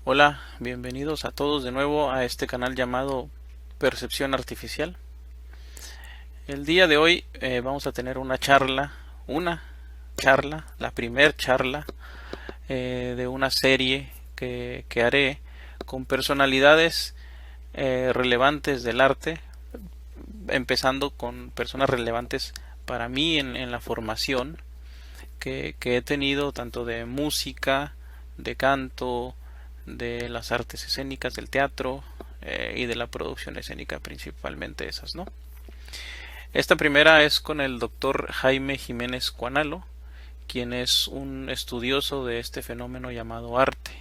Hola, bienvenidos a todos de nuevo a este canal llamado Percepción Artificial. El día de hoy vamos a tener una charla, la primer charla de una serie que haré con personalidades relevantes del arte, empezando con personas relevantes para mí en la formación que he tenido tanto de música, de canto, de las artes escénicas, del teatro y de la producción escénica, principalmente esas, ¿no? Esta primera es con el doctor Jaime Jiménez Cuanalo, quien es un estudioso de este fenómeno llamado arte.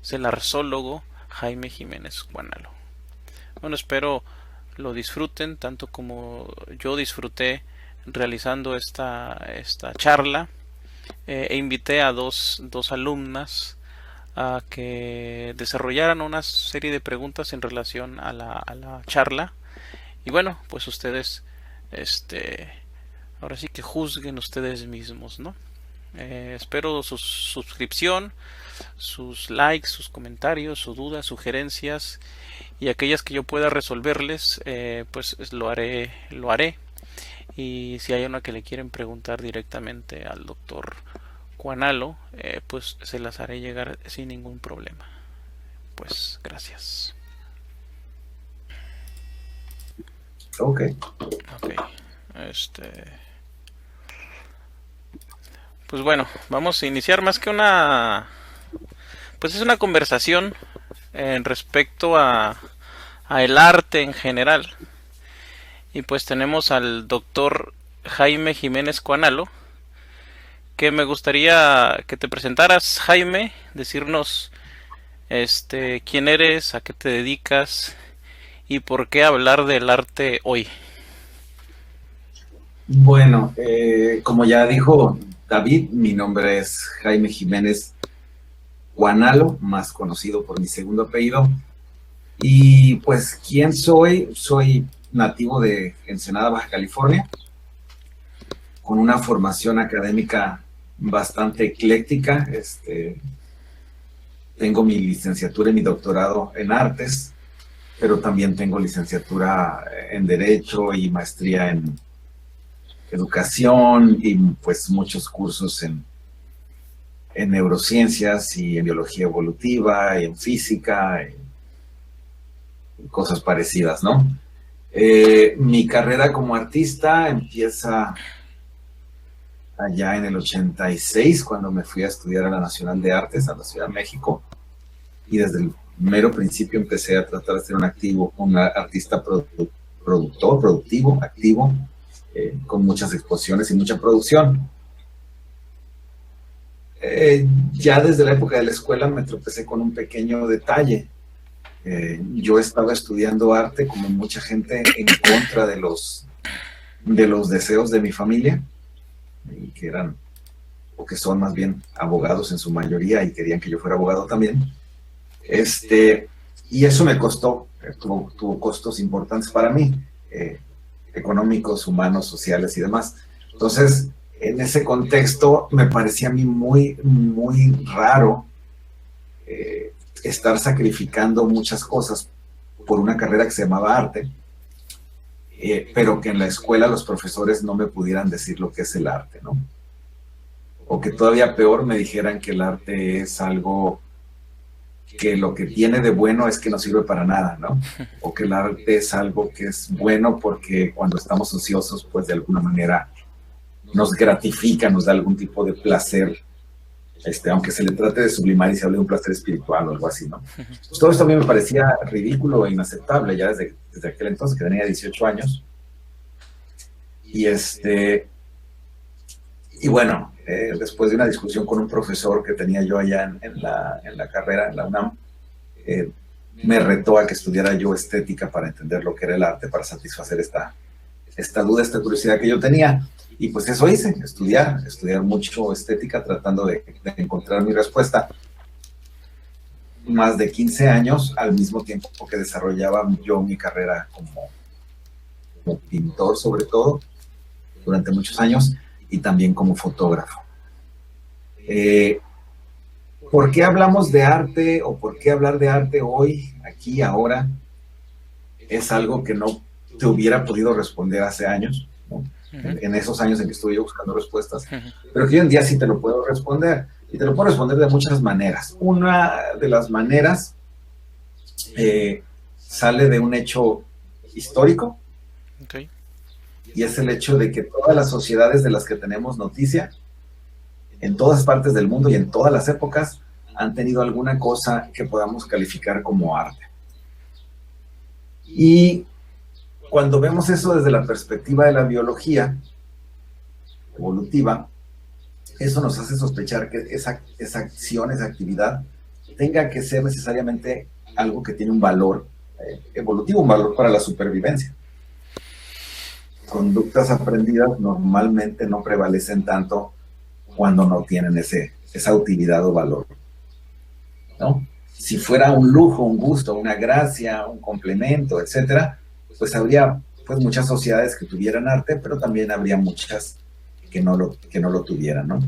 Es el arzólogo Jaime Jiménez Cuanalo. Bueno, espero lo disfruten tanto como yo disfruté realizando esta charla. E invité a dos alumnas a que desarrollaran una serie de preguntas en relación a la charla. Y bueno, pues ustedes, este, ahora sí que juzguen ustedes mismos, ¿no? Espero su suscripción, sus likes, sus comentarios, sus dudas, sugerencias y aquellas que yo pueda resolverles, pues lo haré. Y si hay una que le quieren preguntar directamente al doctor Juanalo, pues se las haré llegar sin ningún problema. Pues gracias. Ok, Ok. Este, pues bueno, vamos a iniciar más que pues es una conversación en respecto a el arte en general. Y pues tenemos al doctor Jaime Jiménez Cuanalo, que me gustaría que te presentaras, Jaime, decirnos quién eres, a qué te dedicas y por qué hablar del arte hoy. bueno, como ya dijo David, mi nombre es Jaime Jiménez Guanalo, más conocido por mi segundo apellido. Y pues, ¿quién soy? Soy nativo de Ensenada, Baja California, con una formación académica bastante ecléctica. Tengo mi licenciatura y mi doctorado en artes, pero también tengo licenciatura en Derecho y maestría en educación y pues muchos cursos en neurociencias y en biología evolutiva y en física y cosas parecidas, ¿no? Mi carrera como artista empieza allá en el 86, cuando me fui a estudiar a la Nacional de Artes, a la Ciudad de México, y desde el mero principio empecé a tratar de ser un artista productor, productivo, activo, con muchas exposiciones y mucha producción. Ya desde la época de la escuela me tropecé con un pequeño detalle. Yo estaba estudiando arte, como mucha gente, en contra de los deseos de mi familia, que eran, o que son más bien abogados en su mayoría, y querían que yo fuera abogado también. Y eso me costó, tuvo costos importantes para mí, económicos, humanos, sociales y demás. Entonces, en ese contexto, me parecía a mí muy, muy raro estar sacrificando muchas cosas por una carrera que se llamaba arte, pero que en la escuela los profesores no me pudieran decir lo que es el arte, ¿no? O que todavía peor me dijeran que el arte es algo que lo que tiene de bueno es que no sirve para nada, ¿no? O que el arte es algo que es bueno porque cuando estamos ociosos, pues de alguna manera nos gratifica, nos da algún tipo de placer, aunque se le trate de sublimar y se hable de un placer espiritual o algo así, ¿no? Pues todo esto a mí me parecía ridículo e inaceptable ya desde aquel entonces, que tenía 18 años. Y y bueno, después de una discusión con un profesor que tenía yo allá en la carrera, en la UNAM, eh, me retó a que estudiara yo estética para entender lo que era el arte, para satisfacer esta duda, esta curiosidad que yo tenía. Y pues eso hice, estudiar mucho estética, tratando de encontrar mi respuesta. Más de 15 años, al mismo tiempo que desarrollaba yo mi carrera como pintor, sobre todo, durante muchos años, y también como fotógrafo. ¿por qué hablamos de arte o por qué hablar de arte hoy, aquí, ahora? Es algo que no te hubiera podido responder hace años, ¿no? En esos años en que estuve yo buscando respuestas, pero que hoy en día sí te lo puedo responder, y te lo puedo responder de muchas maneras. Una de las maneras sale de un hecho histórico, Okay. y es el hecho de que todas las sociedades de las que tenemos noticia, en todas partes del mundo y en todas las épocas, han tenido alguna cosa que podamos calificar como arte. Y cuando vemos eso desde la perspectiva de la biología evolutiva, eso nos hace sospechar que esa acción, esa actividad, tenga que ser necesariamente algo que tiene un valor evolutivo, un valor para la supervivencia. Conductas aprendidas normalmente no prevalecen tanto cuando no tienen esa utilidad o valor, ¿no? Si fuera un lujo, un gusto, una gracia, un complemento, etcétera, pues habría pues muchas sociedades que tuvieran arte, pero también habría muchas que no lo tuvieran, ¿no?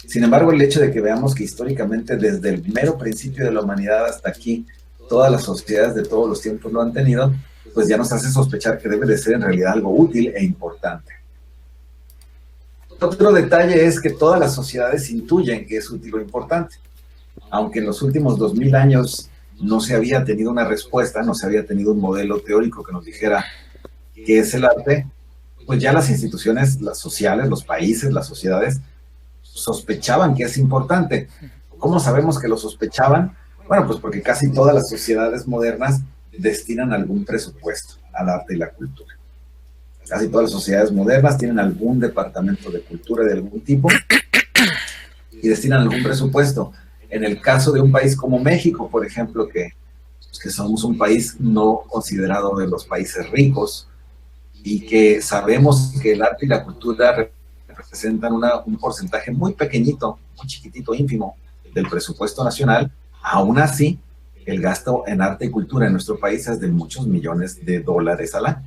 Sin embargo, el hecho de que veamos que históricamente, desde el mero principio de la humanidad hasta aquí, todas las sociedades de todos los tiempos lo han tenido, pues ya nos hace sospechar que debe de ser en realidad algo útil e importante. Otro detalle es que todas las sociedades intuyen que es útil o importante. Aunque en los últimos 2000 años no se había tenido una respuesta, no se había tenido un modelo teórico que nos dijera qué es el arte, pues ya las instituciones, las sociales, los países, las sociedades, sospechaban que es importante. ¿Cómo sabemos que lo sospechaban? Bueno, pues porque casi todas las sociedades modernas destinan algún presupuesto al arte y la cultura. Casi todas las sociedades modernas tienen algún departamento de cultura de algún tipo y destinan algún presupuesto. En el caso de un país como México, por ejemplo, que somos un país no considerado de los países ricos y que sabemos que el arte y la cultura representan un porcentaje muy pequeñito, muy chiquitito, ínfimo del presupuesto nacional, aún así el gasto en arte y cultura en nuestro país es de muchos millones de dólares al año.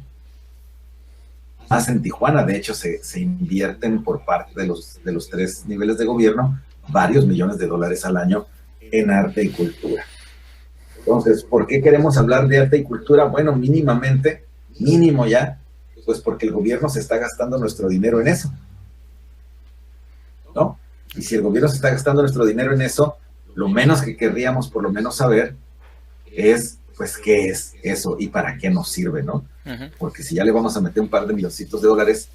Más en Tijuana, de hecho, se invierten por parte de los tres niveles de gobierno varios millones de dólares al año en arte y cultura. Entonces, ¿por qué queremos hablar de arte y cultura? Bueno, mínimamente, mínimo ya, pues porque el gobierno se está gastando nuestro dinero en eso, ¿no? Y si el gobierno se está gastando nuestro dinero en eso, lo menos que querríamos por lo menos saber es, pues, qué es eso y para qué nos sirve, ¿no? Porque si ya le vamos a meter un par de milloncitos de dólares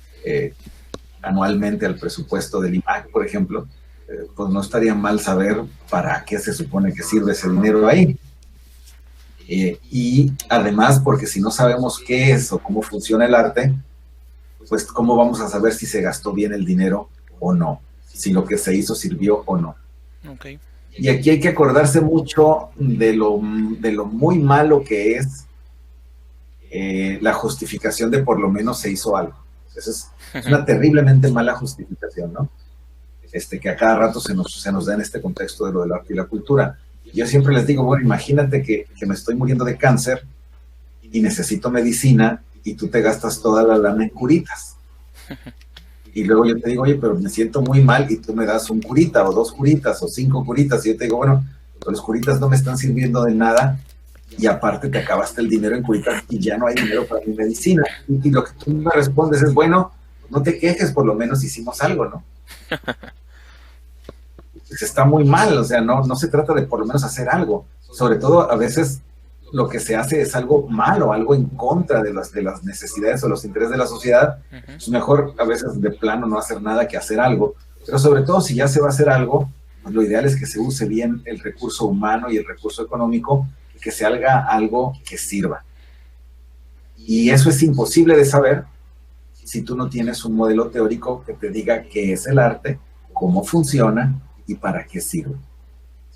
anualmente al presupuesto del IMAC, por ejemplo, pues no estaría mal saber para qué se supone que sirve ese dinero ahí. Y además, porque si no sabemos qué es o cómo funciona el arte, pues cómo vamos a saber si se gastó bien el dinero o no, si lo que se hizo sirvió o no. Okay. Y aquí hay que acordarse mucho de lo muy malo que es la justificación de por lo menos se hizo algo. Esa es una terriblemente mala justificación, ¿no? Que a cada rato se nos da en este contexto de lo del arte y la cultura. Yo siempre les digo, bueno, imagínate que me estoy muriendo de cáncer y necesito medicina y tú te gastas toda la lana en curitas. Y luego yo te digo, oye, pero me siento muy mal y tú me das un curita o 2 curitas o 5 curitas. Y yo te digo, bueno, los curitas no me están sirviendo de nada y aparte te acabaste el dinero en curitas y ya no hay dinero para mi medicina. Y lo que tú me respondes es, bueno, no te quejes, por lo menos hicimos algo, ¿no? Pues está muy mal, o sea, no se trata de por lo menos hacer algo. Sobre todo, a veces lo que se hace es algo malo, algo en contra de las necesidades o los intereses de la sociedad. Es mejor a veces de plano no hacer nada que hacer algo. Pero sobre todo, si ya se va a hacer algo, pues lo ideal es que se use bien el recurso humano y el recurso económico, y que se haga algo que sirva. Y eso es imposible de saber si tú no tienes un modelo teórico que te diga qué es el arte, cómo funciona y para qué sirve.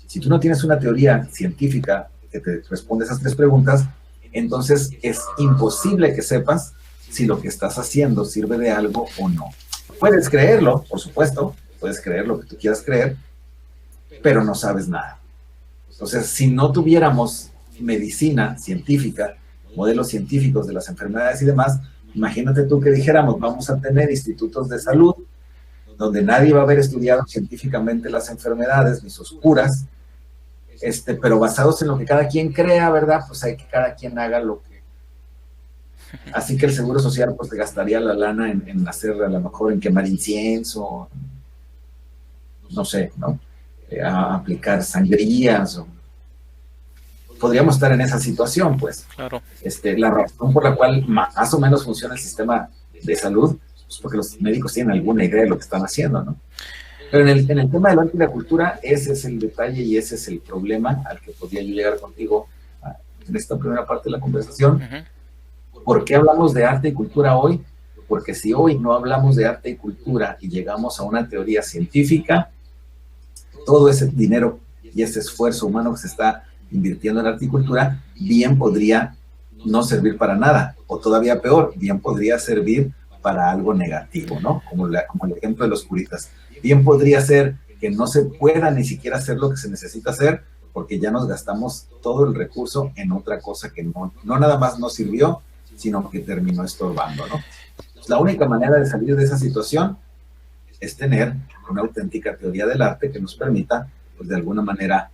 Si tú no tienes una teoría científica que te responde esas 3 preguntas, entonces es imposible que sepas si lo que estás haciendo sirve de algo o no. Puedes creerlo, por supuesto, puedes creer lo que tú quieras creer, pero no sabes nada. Entonces, si no tuviéramos medicina científica, modelos científicos de las enfermedades y demás, imagínate tú que dijéramos, vamos a tener institutos de salud donde nadie va a haber estudiado científicamente las enfermedades ni sus curas, pero basados en lo que cada quien crea, ¿verdad? Pues hay que cada quien haga lo que... Así que el Seguro Social pues te gastaría la lana en hacer, a lo mejor en quemar incienso, no sé, ¿no? A aplicar sangrías, o podríamos estar en esa situación, pues. Claro. La razón por la cual más o menos funciona el sistema de salud, pues porque los médicos tienen alguna idea de lo que están haciendo, ¿no? Pero en el tema del arte y la cultura, ese es el detalle y ese es el problema al que podría yo llegar contigo en esta primera parte de la conversación. ¿Por qué hablamos de arte y cultura hoy? Porque si hoy no hablamos de arte y cultura y llegamos a una teoría científica, todo ese dinero y ese esfuerzo humano que se está invirtiendo en arte y cultura, bien podría no servir para nada, o todavía peor, bien podría servir para algo negativo, ¿no? Como el ejemplo de los puritas. Bien podría ser que no se pueda ni siquiera hacer lo que se necesita hacer, porque ya nos gastamos todo el recurso en otra cosa que no nada más nos sirvió, sino que terminó estorbando, ¿no? La única manera de salir de esa situación es tener una auténtica teoría del arte que nos permita, pues de alguna manera,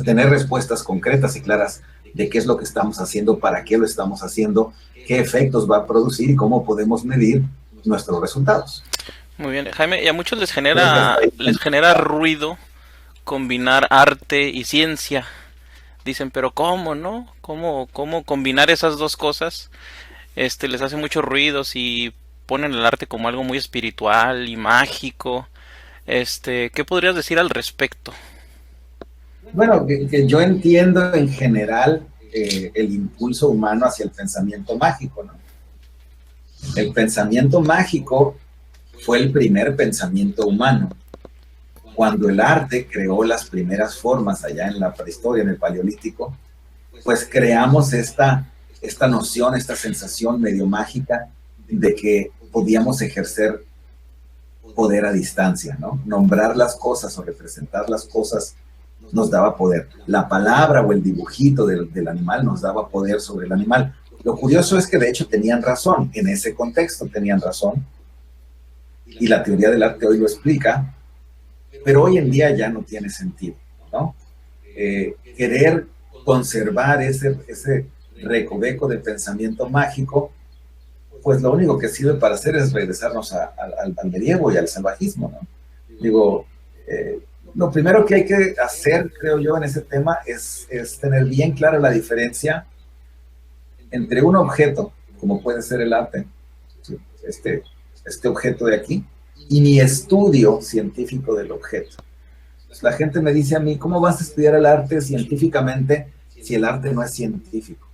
tener respuestas concretas y claras de qué es lo que estamos haciendo, para qué lo estamos haciendo, qué efectos va a producir y cómo podemos medir nuestros resultados. Muy bien, Jaime, y a muchos les genera ruido combinar arte y ciencia. Dicen, pero ¿cómo, no? ¿Cómo combinar esas dos cosas? Les hace mucho ruido si ponen el arte como algo muy espiritual y mágico. ¿Qué podrías decir al respecto? Bueno, que yo entiendo en general el impulso humano hacia el pensamiento mágico, ¿no? El pensamiento mágico fue el primer pensamiento humano. Cuando el arte creó las primeras formas allá en la prehistoria, en el Paleolítico, pues creamos esta noción, esta sensación medio mágica de que podíamos ejercer poder a distancia, ¿no? Nombrar las cosas o representar las cosas nos daba poder. La palabra o el dibujito del animal nos daba poder sobre el animal. Lo curioso es que de hecho tenían razón, en ese contexto tenían razón, y la teoría del arte hoy lo explica, pero hoy en día ya no tiene sentido, ¿no? Querer conservar ese recoveco de pensamiento mágico, pues lo único que sirve para hacer es regresarnos al medievo y al salvajismo, ¿no? Digo, lo primero que hay que hacer, creo yo, en ese tema es tener bien clara la diferencia entre un objeto, como puede ser el arte, este objeto de aquí, y mi estudio científico del objeto. Pues la gente me dice a mí, ¿cómo vas a estudiar el arte científicamente si el arte no es científico?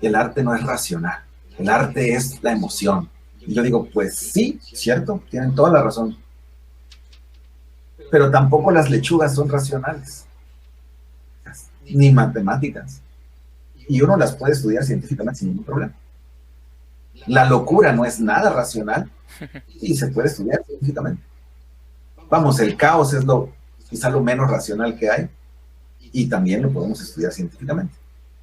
El arte no es racional, el arte es la emoción. Y yo digo, pues sí, cierto, tienen toda la razón. Pero tampoco las lechugas son racionales, ni matemáticas. Y uno las puede estudiar científicamente sin ningún problema. La locura no es nada racional y se puede estudiar científicamente. Vamos, el caos es quizá lo menos racional que hay y también lo podemos estudiar científicamente.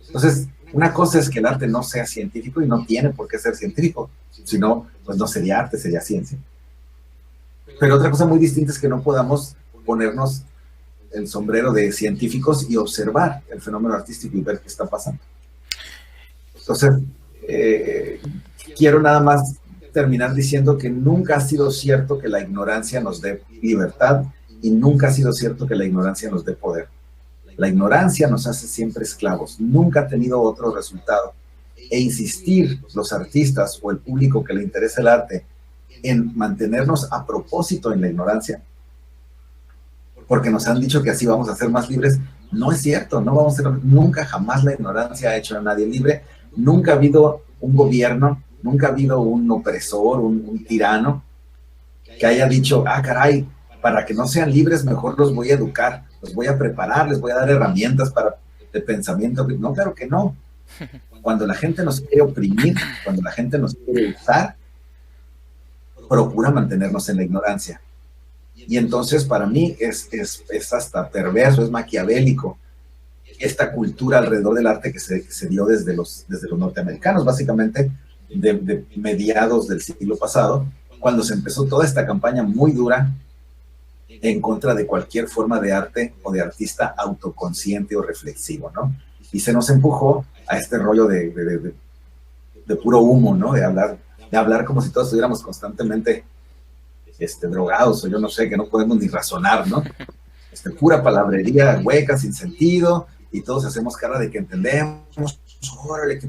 Entonces, una cosa es que el arte no sea científico y no tiene por qué ser científico, sino, pues no sería arte, sería ciencia. Pero otra cosa muy distinta es que no podamos ponernos el sombrero de científicos y observar el fenómeno artístico y ver qué está pasando. Entonces, quiero nada más terminar diciendo que nunca ha sido cierto que la ignorancia nos dé libertad y nunca ha sido cierto que la ignorancia nos dé poder. La ignorancia nos hace siempre esclavos, nunca ha tenido otro resultado. E insistir los artistas o el público que le interesa el arte en mantenernos a propósito en la ignorancia, porque nos han dicho que así vamos a ser más libres, no es cierto, no vamos a ser, nunca jamás la ignorancia ha hecho a nadie libre, nunca ha habido un gobierno, nunca ha habido un opresor, un tirano, que haya dicho, caray, para que no sean libres mejor los voy a educar, los voy a preparar, les voy a dar herramientas de pensamiento. No, claro que no. Cuando la gente nos quiere oprimir, cuando la gente nos quiere usar, procura mantenernos en la ignorancia. Y entonces para mí es hasta perverso, es maquiavélico esta cultura alrededor del arte que se dio desde los norteamericanos, básicamente de mediados del siglo pasado, cuando se empezó toda esta campaña muy dura en contra de cualquier forma de arte o de artista autoconsciente o reflexivo, ¿no? Y se nos empujó a este rollo de puro humo, ¿no? De hablar como si todos estuviéramos constantemente drogados, o yo no sé, que no podemos ni razonar, ¿no? Pura palabrería hueca, sin sentido, y todos hacemos cara de que entendemos, órale,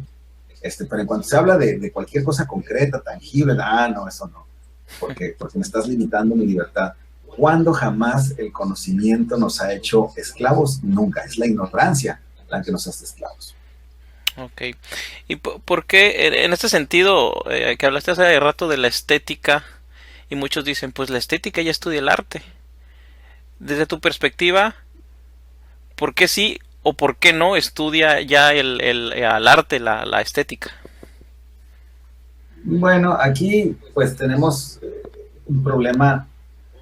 pero en cuanto se habla de cualquier cosa concreta, tangible, no, eso no, porque me estás limitando mi libertad. ¿Cuándo jamás el conocimiento nos ha hecho esclavos? Nunca, es la ignorancia la que nos hace esclavos. Ok. ¿Y por qué en este sentido que hablaste hace rato de la estética, y muchos dicen, pues la estética ya estudia el arte? Desde tu perspectiva, ¿por qué sí o por qué no estudia ya al arte la estética? Bueno, aquí pues tenemos un problema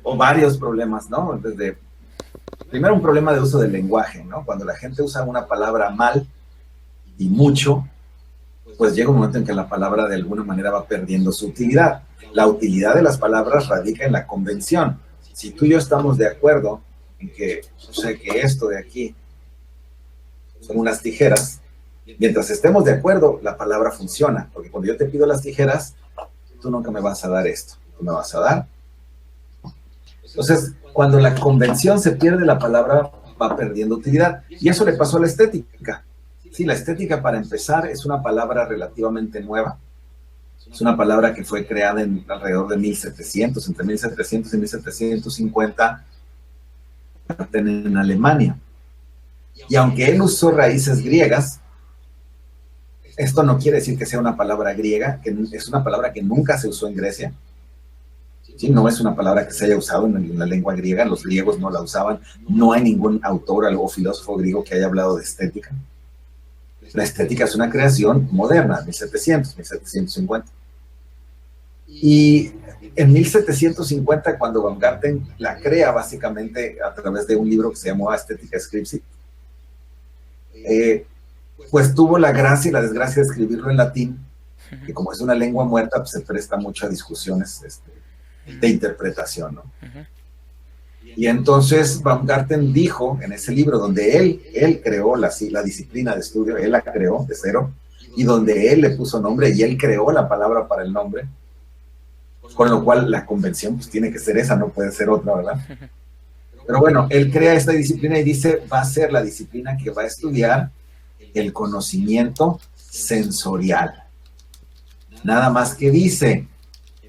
o varios problemas, ¿no? Primero un problema de uso del lenguaje, ¿no? Cuando la gente usa una palabra mal y mucho, pues llega un momento en que la palabra de alguna manera va perdiendo su utilidad. La utilidad de las palabras radica en la convención. Si tú y yo estamos de acuerdo en que, o sea, que esto de aquí son unas tijeras, mientras estemos de acuerdo, la palabra funciona, porque cuando yo te pido las tijeras, tú nunca me vas a dar esto, tú me vas a dar. Entonces, cuando la convención se pierde, la palabra va perdiendo utilidad, y eso le pasó a la estética. Sí, la estética, para empezar, es una palabra relativamente nueva. Es una palabra que fue creada alrededor de 1700, entre 1700 y 1750, en Alemania. Y aunque él usó raíces griegas, esto no quiere decir que sea una palabra griega, que es una palabra que nunca se usó en Grecia. ¿Sí? No es una palabra que se haya usado en la lengua griega, los griegos no la usaban, no hay ningún autor o filósofo griego que haya hablado de estética. La estética es una creación moderna, 1700, 1750. Y en 1750, cuando Baumgarten la crea básicamente a través de un libro que se llamó Aesthetica Scripsit, pues tuvo la gracia y la desgracia de escribirlo en latín, que como es una lengua muerta, pues se presta mucho a discusiones de interpretación, ¿no? Y entonces Baumgarten dijo en ese libro, donde él creó la disciplina de estudio, él la creó de cero, y donde él le puso nombre y él creó la palabra para el nombre, con lo cual la convención pues tiene que ser esa, no puede ser otra, ¿verdad? Pero bueno, él crea esta disciplina y dice, va a ser la disciplina que va a estudiar el conocimiento sensorial. Nada más que dice,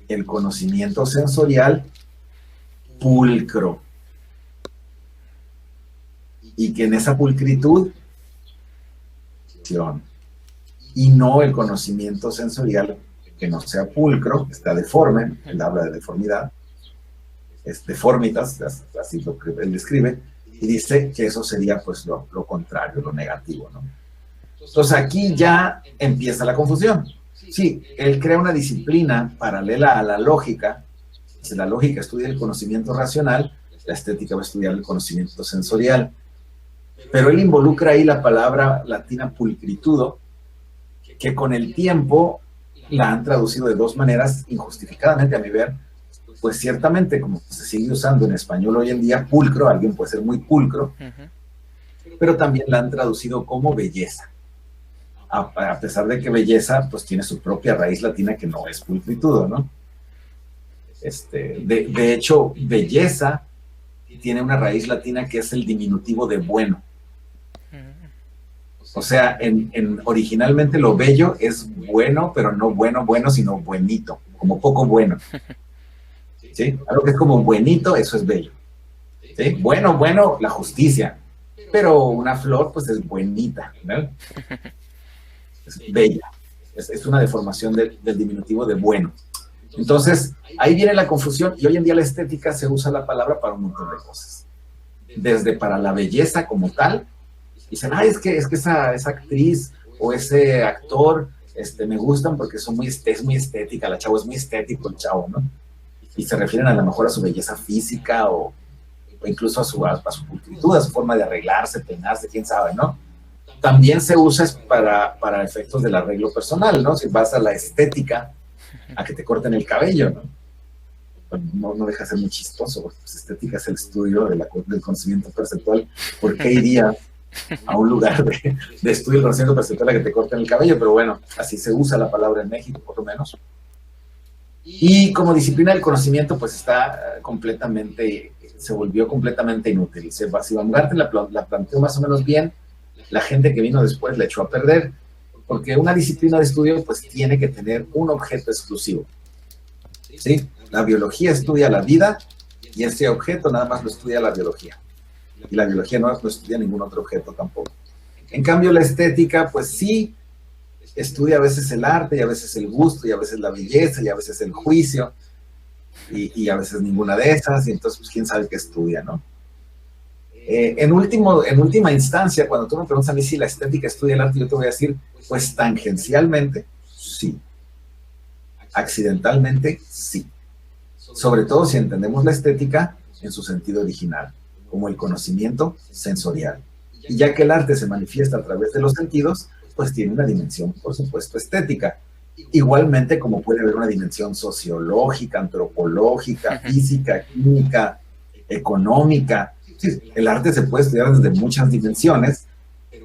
el conocimiento sensorial pulcro. Y que en esa pulcritud, y no el conocimiento sensorial que no sea pulcro, está deforme, él habla de deformidad, es deformitas, así lo que él describe, y dice que eso sería pues lo contrario, lo negativo, ¿no? Entonces aquí ya empieza la confusión. Sí, él crea una disciplina paralela a la lógica. Si la lógica estudia el conocimiento racional, la estética va a estudiar el conocimiento sensorial. Pero él involucra ahí la palabra latina pulcritudo, que con el tiempo la han traducido de dos maneras, injustificadamente a mi ver, pues ciertamente, como se sigue usando en español hoy en día, pulcro, alguien puede ser muy pulcro, pero también la han traducido como belleza. A pesar de que belleza, pues tiene su propia raíz latina que no es pulcritudo, ¿no? De hecho, belleza tiene una raíz latina que es el diminutivo de bueno. O sea, originalmente lo bello es bueno, pero no bueno, sino buenito, como poco bueno. ¿Sí? Algo que es como buenito, eso es bello. ¿Sí? Bueno, la justicia. Pero una flor, pues es buenita, ¿no? Es bella. Es una deformación del diminutivo de bueno. Entonces, ahí viene la confusión, y hoy en día la estética se usa la palabra para un montón de cosas. Desde para la belleza como tal, dicen, es que esa actriz o ese actor me gustan porque es muy estética, la chavo es muy estético, el chavo, ¿no? Y se refieren a lo mejor a su belleza física o incluso a su pulcritud, a su forma de arreglarse, peinarse, quién sabe, ¿no? También se usa para efectos del arreglo personal, ¿no? Si vas a la estética, a que te corten el cabello, ¿no? no deja de ser muy chistoso, porque pues, estética es el estudio del conocimiento perceptual. ¿Por qué iría a un lugar de estudio del conocimiento perceptual a que te corten el cabello? Pero bueno, así se usa la palabra en México, por lo menos. Y como disciplina del conocimiento, pues se volvió completamente inútil. Si Van Garten la planteó más o menos bien, la gente que vino después la echó a perder, porque una disciplina de estudio pues tiene que tener un objeto exclusivo. ¿Sí? La biología estudia la vida y ese objeto nada más lo estudia la biología. Y la biología no estudia ningún otro objeto tampoco. En cambio, la estética, pues sí, estudia a veces el arte y a veces el gusto y a veces la belleza y a veces el juicio y a veces ninguna de esas, y entonces pues quién sabe qué estudia, ¿no? En última instancia, cuando tú me preguntas a mí si la estética estudia el arte, yo te voy a decir, pues tangencialmente, sí. Accidentalmente, sí. Sobre todo si entendemos la estética en su sentido original, como el conocimiento sensorial. Y ya que el arte se manifiesta a través de los sentidos, pues tiene una dimensión, por supuesto, estética. Igualmente como puede haber una dimensión sociológica, antropológica, física, química, económica. Sí, el arte se puede estudiar desde muchas dimensiones,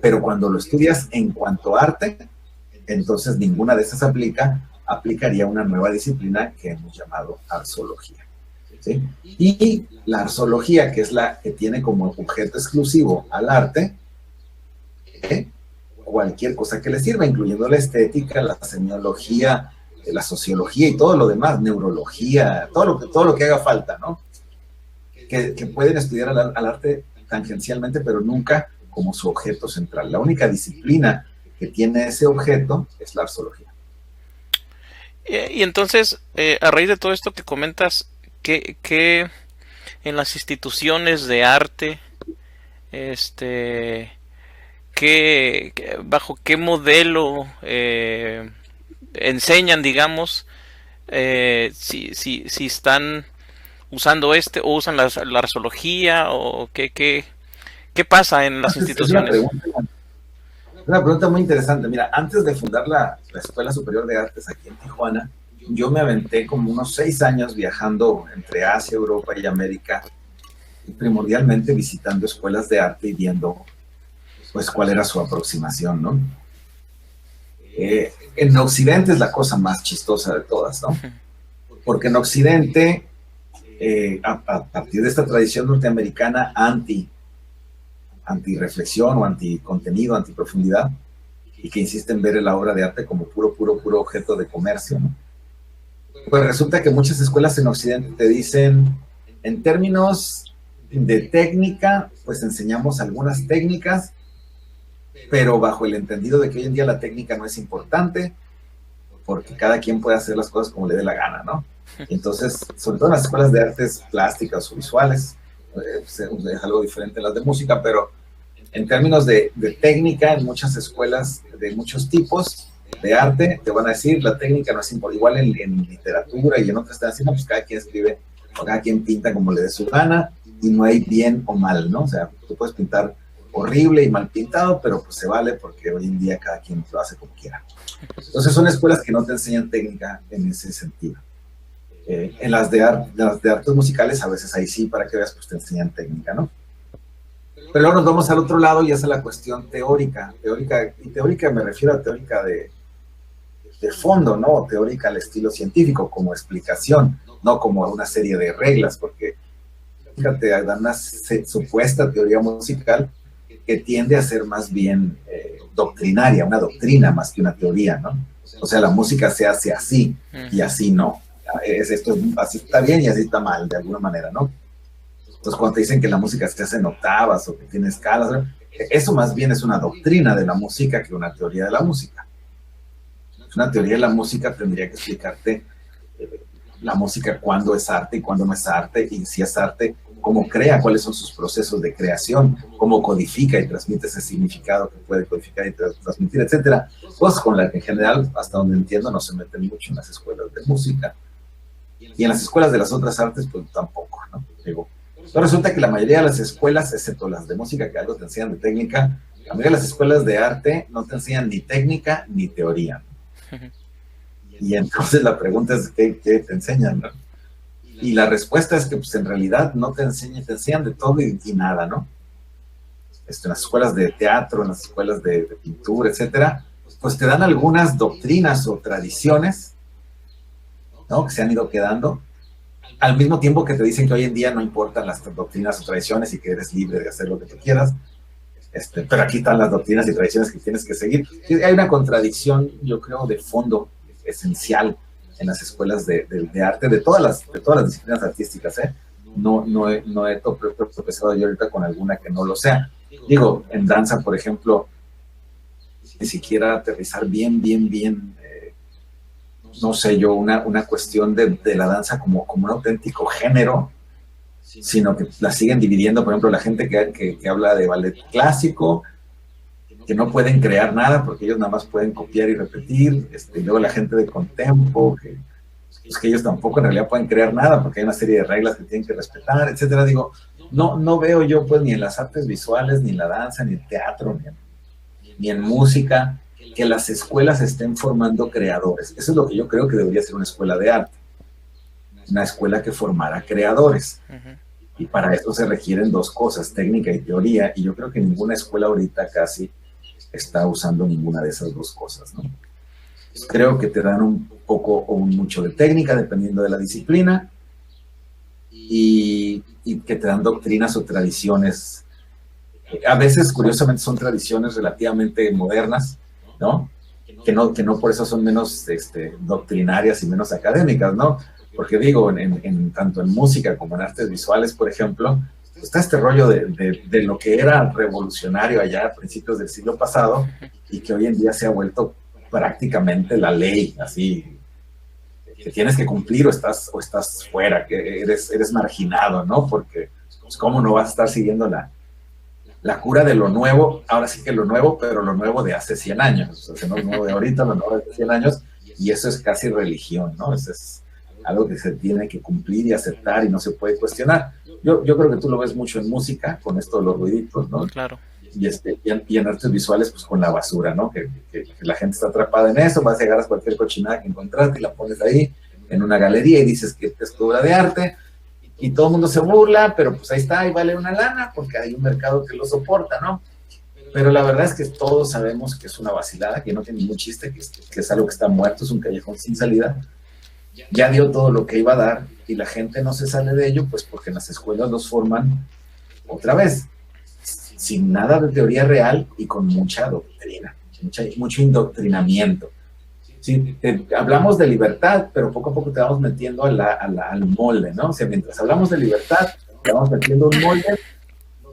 pero cuando lo estudias en cuanto a arte, entonces ninguna de esas aplicaría una nueva disciplina que hemos llamado arzoología. ¿Sí? Y la arzoología, que es la que tiene como objeto exclusivo al arte, cualquier cosa que le sirva, incluyendo la estética, la semiología, la sociología y todo lo demás, neurología, todo lo que haga falta, ¿no? Que pueden estudiar al arte tangencialmente, pero nunca como su objeto central. La única disciplina que tiene ese objeto es la arzoología. Y entonces, a raíz de todo esto que comentas, que en las instituciones de arte, bajo qué modelo enseñan, digamos, si están usando o usan la arzoología, o qué pasa en las instituciones. Una pregunta muy interesante. Mira, antes de fundar la Escuela Superior de Artes aquí en Tijuana, yo me aventé como unos 6 años viajando entre Asia, Europa y América, y primordialmente visitando escuelas de arte y viendo pues cuál era su aproximación, ¿no? En Occidente es la cosa más chistosa de todas, ¿no? Porque en Occidente, a partir de esta tradición norteamericana anti-reflexión o anti-contenido, anti-profundidad, y que insiste en ver la obra de arte como puro objeto de comercio, ¿no? Pues resulta que muchas escuelas en Occidente te dicen, en términos de técnica, pues enseñamos algunas técnicas, pero bajo el entendido de que hoy en día la técnica no es importante, porque cada quien puede hacer las cosas como le dé la gana, ¿no? Y entonces, sobre todo en las escuelas de artes plásticas o visuales, es algo diferente en las de música, pero en términos de técnica, en muchas escuelas de muchos tipos de arte, te van a decir, la técnica no es importante. Igual en literatura y en otras están diciendo, pues cada quien escribe, o cada quien pinta como le dé su gana, y no hay bien o mal, ¿no? O sea, tú puedes pintar horrible y mal pintado, pero pues se vale porque hoy en día cada quien lo hace como quiera. Entonces son escuelas que no te enseñan técnica en ese sentido. En las de artes musicales, a veces ahí sí, para que veas, pues te enseñan técnica, ¿no? Pero luego nos vamos al otro lado y esa es la cuestión teórica. Y teórica me refiero a teórica de fondo, ¿no? Teórica al estilo científico, como explicación, no como una serie de reglas, porque fíjate, dan una supuesta teoría musical que tiende a ser más bien doctrinaria, una doctrina más que una teoría, ¿no? O sea, la música se hace así y así no. Así está bien y así está mal, de alguna manera, ¿no? Entonces, cuando te dicen que la música se hace en octavas o que tiene escalas, eso más bien es una doctrina de la música que una teoría de la música. Una teoría de la música tendría que explicarte la música cuándo es arte y cuándo no es arte, y si es arte, cómo crea, cuáles son sus procesos de creación, cómo codifica y transmite ese significado que puede codificar y transmitir, etcétera. Pues con la que en general, hasta donde entiendo, no se meten mucho en las escuelas de música. Y en las escuelas de las otras artes, pues tampoco, ¿no? Digo, pero resulta que la mayoría de las escuelas, excepto las de música, que algo te enseñan de técnica, la mayoría de las escuelas de arte no te enseñan ni técnica ni teoría, ¿no? Y entonces la pregunta es, ¿qué te enseñan, no? Y la respuesta es que pues en realidad no te enseñan de todo y nada, ¿no? En las escuelas de teatro, en las escuelas de pintura, etcétera, pues te dan algunas doctrinas o tradiciones, ¿no? Que se han ido quedando, al mismo tiempo que te dicen que hoy en día no importan las doctrinas o tradiciones y que eres libre de hacer lo que tú quieras. Pero aquí están las doctrinas y tradiciones que tienes que seguir. Hay una contradicción, yo creo, de fondo esencial en las escuelas de arte, de todas las disciplinas artísticas, ¿eh? No he tropezado yo ahorita con alguna que no lo sea. Digo, en danza, por ejemplo, ni siquiera aterrizar bien, no sé yo, una cuestión de la danza como un auténtico género, sino que la siguen dividiendo, por ejemplo, la gente que habla de ballet clásico, que no pueden crear nada porque ellos nada más pueden copiar y repetir, y luego la gente de contempo, que ellos tampoco en realidad pueden crear nada porque hay una serie de reglas que tienen que respetar, etcétera. Digo, no veo yo pues ni en las artes visuales, ni en la danza, ni en teatro, ni en música, que las escuelas estén formando creadores. Eso es lo que yo creo que debería ser una escuela de arte, una escuela que formara creadores. Y para eso se requieren dos cosas, técnica y teoría, y yo creo que ninguna escuela ahorita casi está usando ninguna de esas dos cosas, ¿no? Creo que te dan un poco o mucho de técnica, dependiendo de la disciplina, y que te dan doctrinas o tradiciones. A veces, curiosamente, son tradiciones relativamente modernas, ¿no? Que no por eso son menos doctrinarias y menos académicas, ¿no? Porque digo, tanto en música como en artes visuales, por ejemplo, está este rollo de lo que era revolucionario allá a principios del siglo pasado y que hoy en día se ha vuelto prácticamente la ley, así, que tienes que cumplir o estás fuera, que eres marginado, ¿no? Porque, pues, ¿cómo no vas a estar siguiendo la cura de lo nuevo? Ahora sí que lo nuevo, pero lo nuevo de hace 100 años, o sea, no lo nuevo de ahorita, lo nuevo de hace 100 años, y eso es casi religión, ¿no? Eso es algo que se tiene que cumplir y aceptar y no se puede cuestionar. Yo creo que tú lo ves mucho en música, con esto de los ruiditos, ¿no? Claro. Y en artes visuales, pues con la basura, ¿no? Que la gente está atrapada en eso, vas a llegar a cualquier cochinada que encontraste y la pones ahí en una galería y dices que es tu obra de arte y todo el mundo se burla, pero pues ahí está y vale una lana porque hay un mercado que lo soporta, ¿no? Pero la verdad es que todos sabemos que es una vacilada, que no tiene ningún chiste, que es algo que está muerto, es un callejón sin salida. Ya dio todo lo que iba a dar y la gente no se sale de ello, pues porque en las escuelas los forman otra vez, sin nada de teoría real y con mucha doctrina, mucho indoctrinamiento. Sí, hablamos de libertad, pero poco a poco te vamos metiendo al molde, ¿no? O sea, mientras hablamos de libertad, te vamos metiendo un molde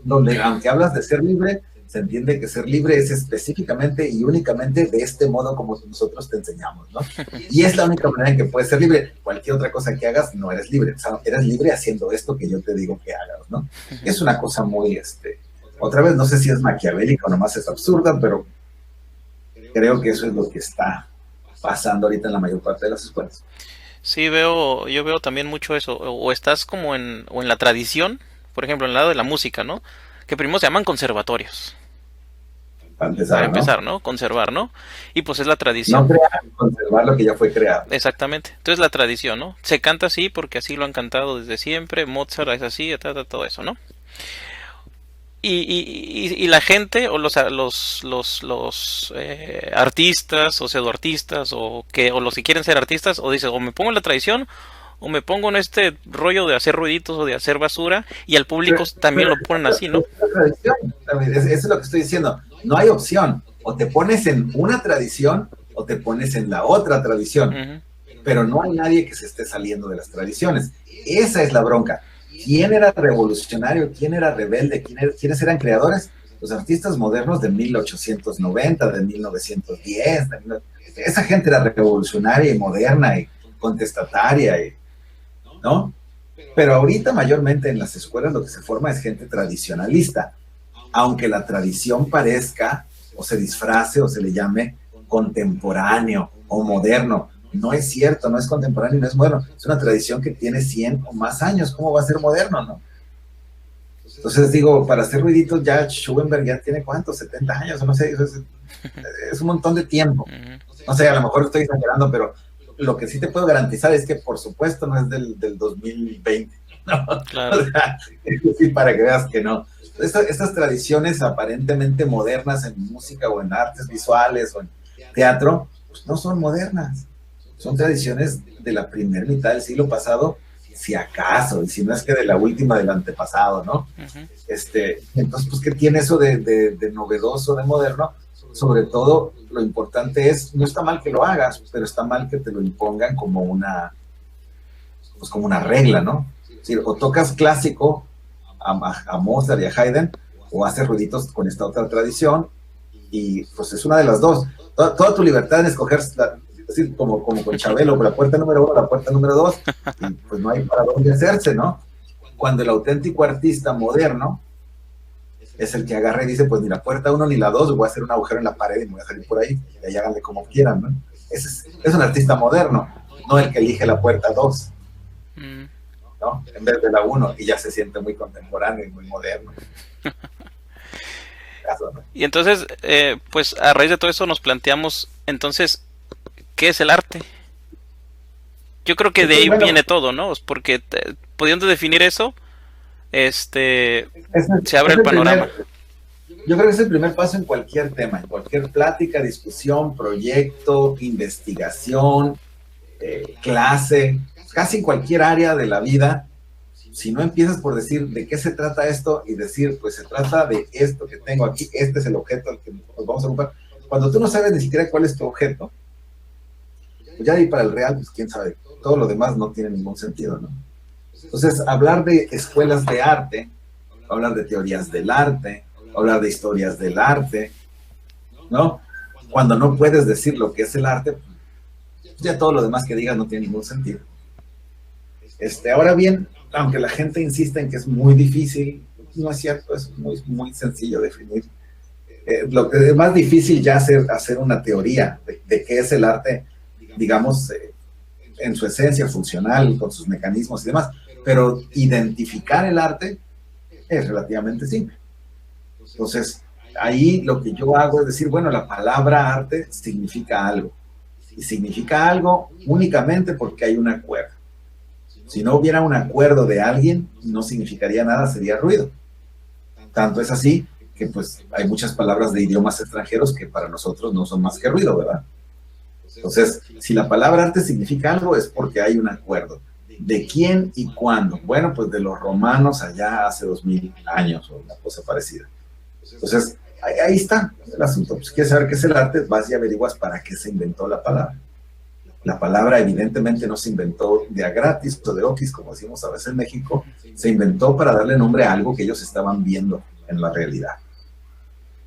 donde, aunque hablas de ser libre, se entiende que ser libre es específicamente y únicamente de este modo como nosotros te enseñamos, ¿no? Y es la única manera en que puedes ser libre. Cualquier otra cosa que hagas, no eres libre. O sea, eres libre haciendo esto que yo te digo que hagas, ¿no? Es una cosa muy, otra vez, no sé si es maquiavélica o nomás es absurda, pero creo que eso es lo que está pasando ahorita en la mayor parte de las escuelas. Sí, yo veo también mucho eso. O estás como en la tradición, por ejemplo, en el lado de la música, ¿no? Que primero se llaman conservatorios. Para empezar, ¿no? Conservar, ¿no? Y pues es la tradición. No crear, conservar lo que ya fue creado. Exactamente. Entonces la tradición, ¿no? Se canta así porque así lo han cantado desde siempre. Mozart es así, todo eso, ¿no? Y la gente o los artistas o pseudoartistas o los que quieren ser artistas o dicen o me pongo en la tradición o me pongo en este rollo de hacer ruiditos o de hacer basura y al público también lo ponen así, ¿no? Eso es lo que estoy diciendo. No hay opción. O te pones en una tradición o te pones en la otra tradición. Pero no hay nadie que se esté saliendo de las tradiciones. Esa es la bronca. ¿Quién era revolucionario? ¿Quién era rebelde? ¿Quiénes eran creadores? Los artistas modernos de 1890, de 1910. Esa gente era revolucionaria y moderna y contestataria, ¿no? Pero ahorita mayormente en las escuelas lo que se forma es gente tradicionalista, aunque la tradición parezca o se disfrace o se le llame contemporáneo o moderno. No es cierto, no es contemporáneo, no es moderno. Es una tradición que tiene 100 o más años. ¿Cómo va a ser moderno, no? Entonces digo, para hacer ruiditos ya Schoenberg ya tiene ¿cuántos? 70 años, o no sé, es un montón de tiempo. No sé, a lo mejor estoy exagerando, pero lo que sí te puedo garantizar es que, por supuesto, no es del 2020, ¿no? Claro. O sea, sí, para que veas que no. Estas tradiciones aparentemente modernas en música o en artes visuales o en teatro, pues no son modernas. Son tradiciones de la primera mitad del siglo pasado, si acaso, y si no es que de la última del antepasado, ¿no? Ujú. Entonces, pues, ¿qué tiene eso de novedoso, de moderno? Sobre todo, lo importante es, no está mal que lo hagas, pero está mal que te lo impongan pues como una regla, ¿no? Es decir, o tocas clásico a Mozart y a Haydn, o haces ruiditos con esta otra tradición, y pues es una de las dos. Toda tu libertad en escoger, es decir, como con Chabelo, la puerta número 1, la puerta número 2, y pues no hay para dónde hacerse, ¿no? Cuando el auténtico artista moderno es el que agarra y dice, pues ni la puerta 1 ni la 2, voy a hacer un agujero en la pared y me voy a salir por ahí, y ahí háganle como quieran, ¿no? Es un artista moderno, no el que elige la puerta 2, ¿no? En vez de la 1, y ya se siente muy contemporáneo y muy moderno. Y entonces, pues a raíz de todo eso nos planteamos, entonces, ¿qué es el arte? Yo creo que de ahí viene todo, ¿no? Porque pudiendo definir eso, se abre el panorama. Yo creo que es el primer paso en cualquier tema, en cualquier plática, discusión, proyecto, investigación, clase, casi en cualquier área de la vida. Si no empiezas por decir de qué se trata esto y decir, pues se trata de esto que tengo aquí, este es el objeto al que nos vamos a ocupar. Cuando tú no sabes ni siquiera cuál es tu objeto, pues ya de ahí para el real, pues quién sabe, todo lo demás no tiene ningún sentido, ¿no? Entonces, hablar de escuelas de arte, hablar de teorías del arte, hablar de historias del arte, ¿no? Cuando no puedes decir lo que es el arte, pues ya todo lo demás que digas no tiene ningún sentido. Ahora bien, aunque la gente insista en que es muy difícil, no es cierto, es muy, muy sencillo definir. Lo que es más difícil ya hacer una teoría de qué es el arte, digamos, en su esencia funcional, con sus mecanismos y demás, pero identificar el arte es relativamente simple. Entonces, ahí lo que yo hago es decir, bueno, la palabra arte significa algo, y significa algo únicamente porque hay un acuerdo. Si no hubiera un acuerdo de alguien, no significaría nada, sería ruido. Tanto es así que pues hay muchas palabras de idiomas extranjeros que para nosotros no son más que ruido, ¿verdad? Entonces, si la palabra arte significa algo es porque hay un acuerdo. ¿De quién y cuándo? Bueno, pues de los romanos allá hace 2000 años o una cosa parecida. Entonces, ahí está el asunto. Pues, ¿quieres saber qué es el arte? Vas y averiguas para qué se inventó la palabra. La palabra evidentemente no se inventó de a gratis o de oquis, como decimos a veces en México, se inventó para darle nombre a algo que ellos estaban viendo en la realidad.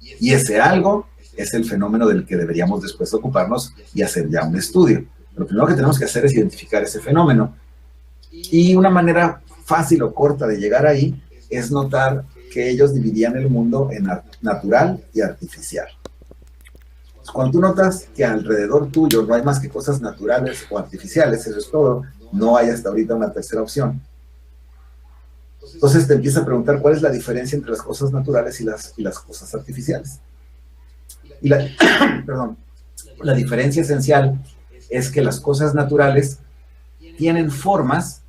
Y ese algo es el fenómeno del que deberíamos después ocuparnos y hacer ya un estudio. Lo primero que tenemos que hacer es identificar ese fenómeno. Y una manera fácil o corta de llegar ahí es notar que ellos dividían el mundo en natural y artificial. Cuando tú notas que alrededor tuyo no hay más que cosas naturales o artificiales, eso es todo, no hay hasta ahorita una tercera opción. Entonces te empiezas a preguntar cuál es la diferencia entre las cosas naturales y las cosas artificiales. Y perdón, la diferencia esencial es que las cosas naturales tienen formas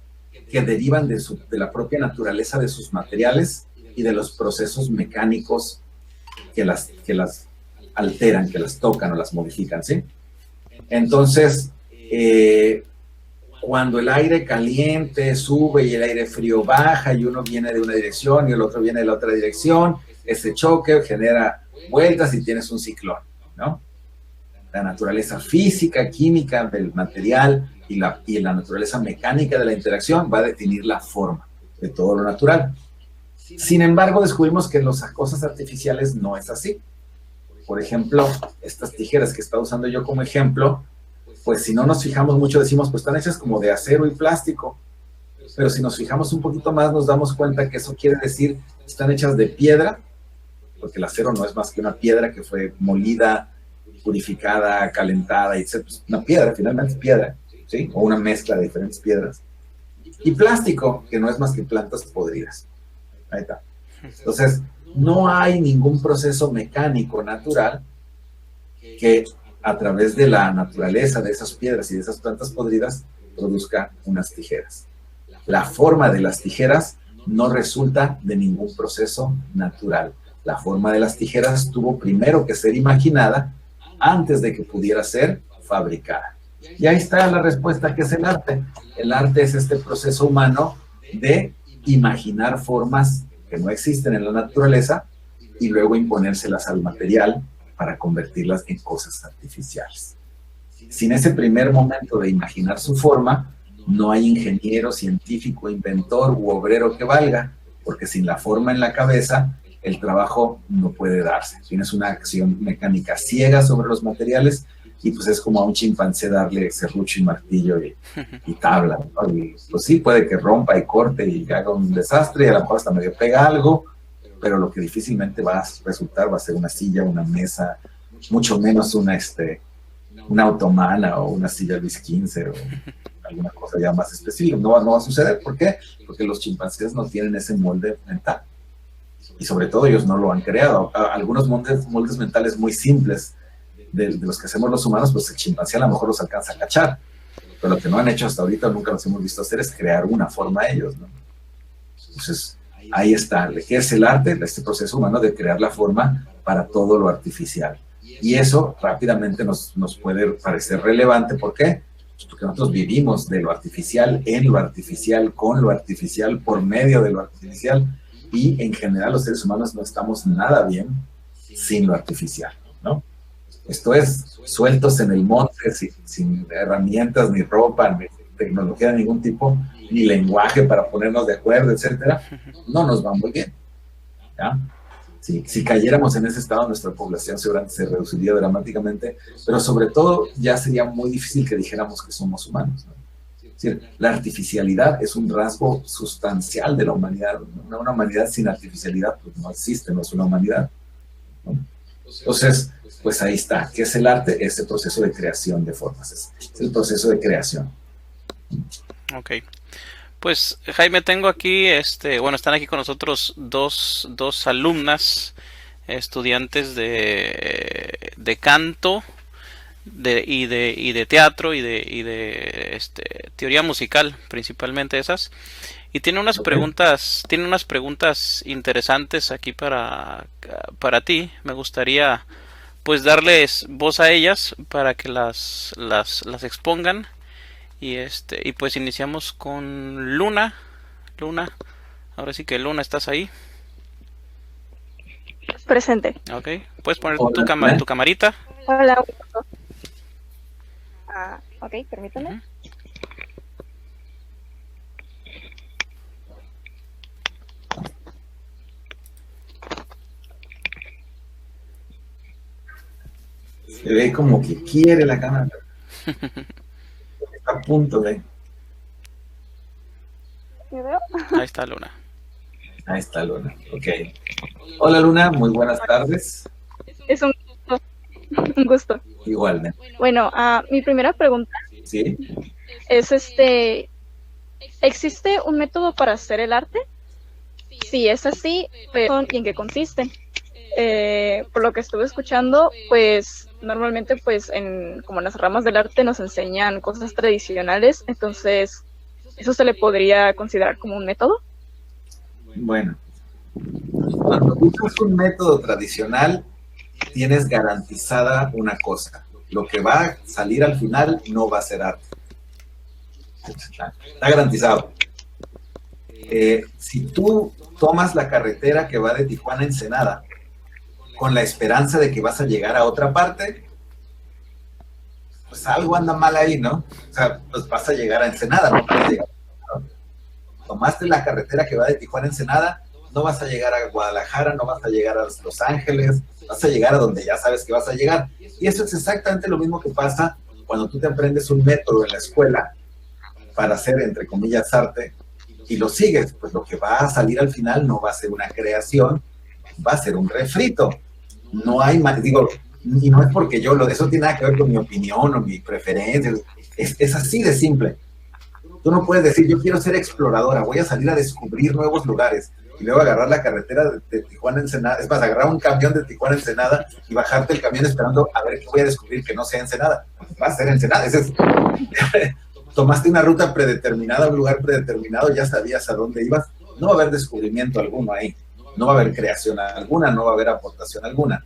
que derivan de la propia naturaleza de sus materiales y de los procesos mecánicos que las alteran, que las tocan o las modifican, ¿sí? Entonces, cuando el aire caliente sube y el aire frío baja y uno viene de una dirección y el otro viene de la otra dirección, ese choque genera vueltas y tienes un ciclón, ¿no? La naturaleza física, química del material y la naturaleza mecánica de la interacción va a definir la forma de todo lo natural. Sin embargo, descubrimos que en las cosas artificiales no es así. Por ejemplo, estas tijeras que estaba usando yo como ejemplo, pues si no nos fijamos mucho decimos, pues están hechas como de acero y plástico. Pero si nos fijamos un poquito más nos damos cuenta que eso quiere decir que están hechas de piedra, porque el acero no es más que una piedra que fue molida, purificada, calentada, etc. Pues una piedra, finalmente es piedra, ¿sí? O una mezcla de diferentes piedras. Y plástico, que no es más que plantas podridas. Ahí está. Entonces, no hay ningún proceso mecánico natural que a través de la naturaleza de esas piedras y de esas plantas podridas, produzca unas tijeras. La forma de las tijeras no resulta de ningún proceso natural. La forma de las tijeras tuvo primero que ser imaginada antes de que pudiera ser fabricada. Y ahí está la respuesta, que es el arte. El arte es este proceso humano de imaginar formas que no existen en la naturaleza y luego imponérselas al material para convertirlas en cosas artificiales. Sin ese primer momento de imaginar su forma, no hay ingeniero, científico, inventor u obrero que valga, porque sin la forma en la cabeza, el trabajo no puede darse. Tienes una acción mecánica ciega sobre los materiales y pues es como a un chimpancé darle serrucho y martillo y tabla, ¿no? Y pues sí, puede que rompa y corte y haga un desastre y a lo mejor hasta medio pega algo, pero lo que difícilmente va a resultar va a ser una silla, una mesa, mucho menos una otomana o una silla Luis XV o alguna cosa ya más específica. No va a suceder. ¿Por qué? Porque los chimpancés no tienen ese molde mental. Y sobre todo ellos no lo han creado. Algunos moldes mentales muy simples de los que hacemos los humanos, pues el chimpancé a lo mejor los alcanza a cachar. Pero lo que no han hecho hasta ahorita, nunca los hemos visto hacer, es crear una forma a ellos, ¿no? Entonces, ahí está. ¿Qué es el arte? Este proceso humano de crear la forma para todo lo artificial. Y eso rápidamente nos puede parecer relevante. ¿Por qué? Pues porque nosotros vivimos de lo artificial, en lo artificial, con lo artificial, por medio de lo artificial. Y en general los seres humanos no estamos nada bien sin lo artificial, ¿no? Esto es, sueltos en el monte, sin herramientas, ni ropa, ni tecnología de ningún tipo, ni lenguaje para ponernos de acuerdo, etcétera, no nos va muy bien, ¿ya? Si cayéramos en ese estado, nuestra población se reduciría dramáticamente, pero sobre todo ya sería muy difícil que dijéramos que somos humanos, ¿no? Es decir, la artificialidad es un rasgo sustancial de la humanidad. Una humanidad sin artificialidad pues no existe, no es una humanidad, ¿no? Entonces, pues ahí está. ¿Qué es el arte? Es el proceso de creación de formas, es el proceso de creación. Ok. Pues Jaime, tengo aquí, bueno, están aquí con nosotros dos alumnas, estudiantes de canto y de teatro y de teoría musical, principalmente esas. Y tiene unas preguntas interesantes aquí para ti. Me gustaría pues darles voz a ellas para que las expongan. Y pues iniciamos con Luna. Luna, ahora sí que Luna, ¿estás ahí? Presente. Ok, puedes poner tu camarita. Hola. Ok, permítame. Uh-huh. Se ve como que quiere la cámara. Está a punto de... ¿Me veo? Ahí está Luna. Ahí está Luna, ok. Hola Luna, muy buenas tardes. Es un gusto. Igualmente. Bueno, mi primera pregunta ¿Sí? es ¿existe un método para hacer el arte? Si es así, ¿y en qué consiste? Por lo que estuve escuchando, pues normalmente pues como en las ramas del arte nos enseñan cosas tradicionales, entonces ¿eso se le podría considerar como un método? Bueno, cuando usas un método tradicional, tienes garantizada una cosa: lo que va a salir al final no va a ser arte. Está garantizado. Si tú tomas la carretera que va de Tijuana a Ensenada con la esperanza de que vas a llegar a otra parte, pues algo anda mal ahí, ¿no? O sea, pues vas a llegar a Ensenada, no puedes llegar. Tomaste la carretera que va de Tijuana a Ensenada, no vas a llegar a Guadalajara, no vas a llegar a Los Ángeles, vas a llegar a donde ya sabes que vas a llegar. Y eso es exactamente lo mismo que pasa cuando tú te aprendes un método en la escuela para hacer, entre comillas, arte, y lo sigues. Pues lo que va a salir al final no va a ser una creación, va a ser un refrito. No hay más, digo, y no es porque eso tiene nada que ver con mi opinión o mi preferencia, es así de simple. Tú no puedes decir, yo quiero ser exploradora, voy a salir a descubrir nuevos lugares. y luego agarrar la carretera de Tijuana a Ensenada, es más, agarrar un camión de Tijuana a Ensenada y bajarte el camión esperando a ver qué voy a descubrir que no sea Ensenada. Pues va a ser Ensenada, ese es... Tomaste una ruta predeterminada, un lugar predeterminado, ya sabías a dónde ibas, no va a haber descubrimiento alguno ahí, no va a haber creación alguna, no va a haber aportación alguna.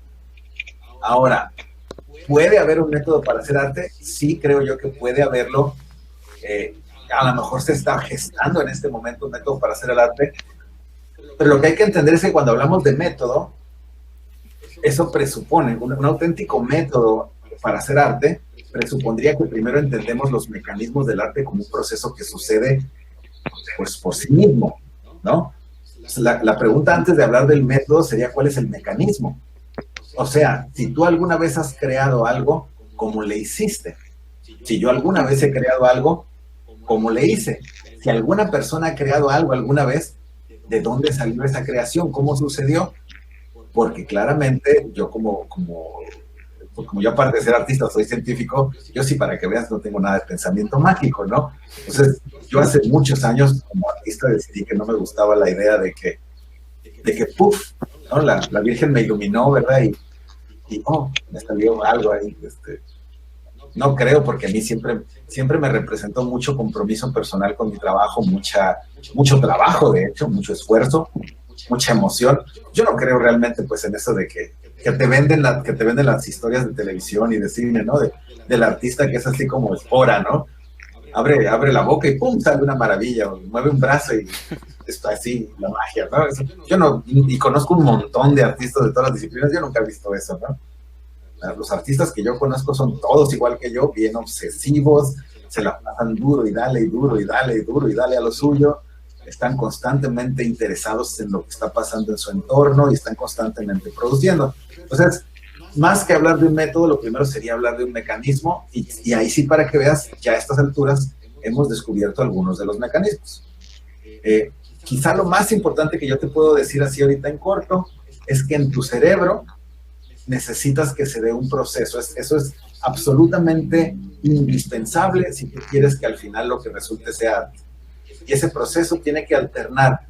Ahora, ¿puede haber un método para hacer arte? Sí, creo yo que puede haberlo. A lo mejor se está gestando en este momento un método para hacer el arte, pero lo que hay que entender es que cuando hablamos de método, eso presupone un auténtico método para hacer arte, presupondría que primero entendemos los mecanismos del arte como un proceso que sucede pues por sí mismo, ¿no? La pregunta antes de hablar del método sería ¿cuál es el mecanismo? O sea, si tú alguna vez has creado algo, ¿cómo le hiciste? Si yo alguna vez he creado algo, ¿cómo le hice? Si alguna persona ha creado algo alguna vez, ¿de dónde salió esa creación? ¿Cómo sucedió? Porque claramente yo como yo aparte de ser artista soy científico, yo sí, para que veas, no tengo nada de pensamiento mágico, ¿no? Entonces, yo hace muchos años como artista decidí que no me gustaba la idea de que ¡puf!, ¿no? La Virgen me iluminó, ¿verdad? Y me salió algo ahí. No creo, porque a mí siempre me representó mucho compromiso personal con mi trabajo, mucho trabajo, de hecho, mucho esfuerzo, mucha emoción. Yo no creo realmente pues en eso de que te venden las historias de televisión y de cine, ¿no? Del artista que es así como espora, ¿no? Abre la boca y ¡pum!, sale una maravilla, o mueve un brazo y está así, la magia, ¿no? Yo no, y conozco un montón de artistas de todas las disciplinas, yo nunca he visto eso, ¿no? Los artistas que yo conozco son todos igual que yo, bien obsesivos, se la pasan duro y dale, y duro y dale, y duro y dale a lo suyo, están constantemente interesados en lo que está pasando en su entorno y están constantemente produciendo. Entonces, más que hablar de un método, lo primero sería hablar de un mecanismo, y ahí sí, para que veas, ya a estas alturas hemos descubierto algunos de los mecanismos. Quizá lo más importante que yo te puedo decir así ahorita en corto es que en tu cerebro necesitas que se dé un proceso. Eso es absolutamente indispensable si tú quieres que al final lo que resulte sea arte. Y ese proceso tiene que alternar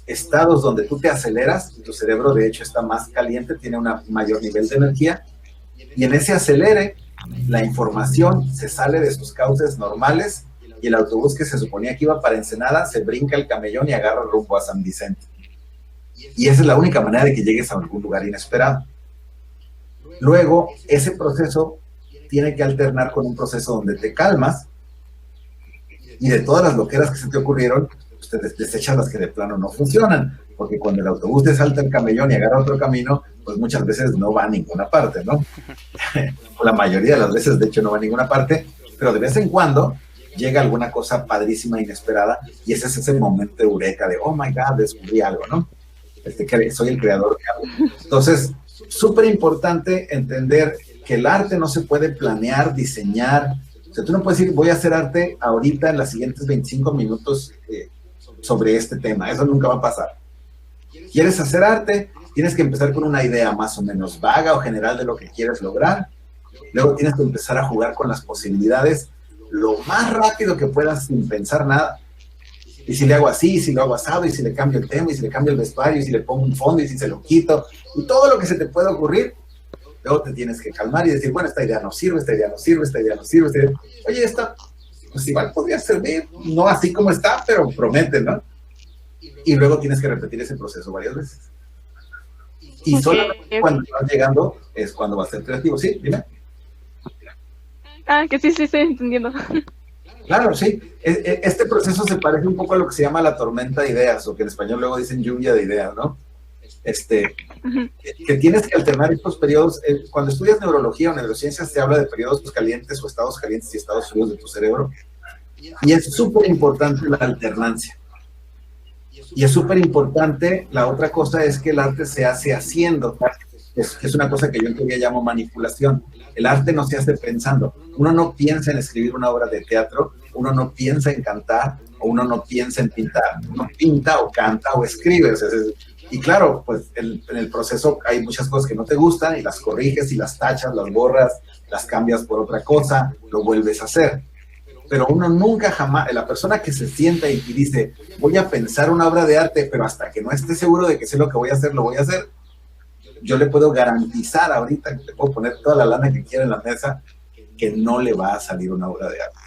estados donde tú te aceleras, y tu cerebro de hecho está más caliente, tiene un mayor nivel de energía, y en ese acelere la información se sale de sus cauces normales y el autobús que se suponía que iba para Ensenada se brinca el camellón y agarra rumbo a San Vicente. Y esa es la única manera de que llegues a algún lugar inesperado. Luego, ese proceso tiene que alternar con un proceso donde te calmas y de todas las loqueras que se te ocurrieron, ustedes desechan las que de plano no funcionan, porque cuando el autobús te salta el camellón y agarra otro camino, pues muchas veces no va a ninguna parte, ¿no? La mayoría de las veces, de hecho, no va a ninguna parte, pero de vez en cuando llega alguna cosa padrísima, inesperada, y ese es ese momento eureka de, oh my God, descubrí algo, ¿no? Soy el creador de algo. Entonces, súper importante entender que el arte no se puede planear, diseñar. O sea, tú no puedes decir, voy a hacer arte ahorita en los siguientes 25 minutos sobre este tema. Eso nunca va a pasar. ¿Quieres hacer arte? Tienes que empezar con una idea más o menos vaga o general de lo que quieres lograr. Luego tienes que empezar a jugar con las posibilidades lo más rápido que puedas sin pensar nada. Y si le hago así, y si lo hago asado, y si le cambio el tema, y si le cambio el vestuario, y si le pongo un fondo, y si se lo quito, y todo lo que se te pueda ocurrir, luego te tienes que calmar y decir, bueno, esta idea no sirve, esta idea no sirve, esta idea no sirve, esta idea... Oye, esta, pues igual podría servir, no así como está, pero promete, ¿no? Y luego tienes que repetir ese proceso varias veces. Y okay, solamente cuando vas llegando es cuando vas a ser creativo. Sí, dime. Que sí, estoy entendiendo. Claro, sí. Este proceso se parece un poco a lo que se llama la tormenta de ideas, o que en español luego dicen lluvia de ideas, ¿no? Que tienes que alternar estos periodos. Cuando estudias neurología o neurociencias se habla de periodos calientes o estados calientes y estados fríos de tu cerebro. Y es súper importante la alternancia. Y es súper importante, la otra cosa es que el arte se hace haciendo, que es una cosa que yo en teoría llamo manipulación. El arte no se hace pensando. Uno no piensa en escribir una obra de teatro, uno no piensa en cantar, o uno no piensa en pintar. Uno pinta o canta o escribe. O sea, y claro, pues en el proceso hay muchas cosas que no te gustan y las corriges y las tachas, las borras, las cambias por otra cosa, lo vuelves a hacer. pero uno nunca jamás, la persona que se sienta y dice, voy a pensar una obra de arte, pero hasta que no esté seguro de que sé lo que voy a hacer, lo voy a hacer, yo le puedo garantizar ahorita, que le puedo poner toda la lana que quiera en la mesa, que no le va a salir una obra de arte.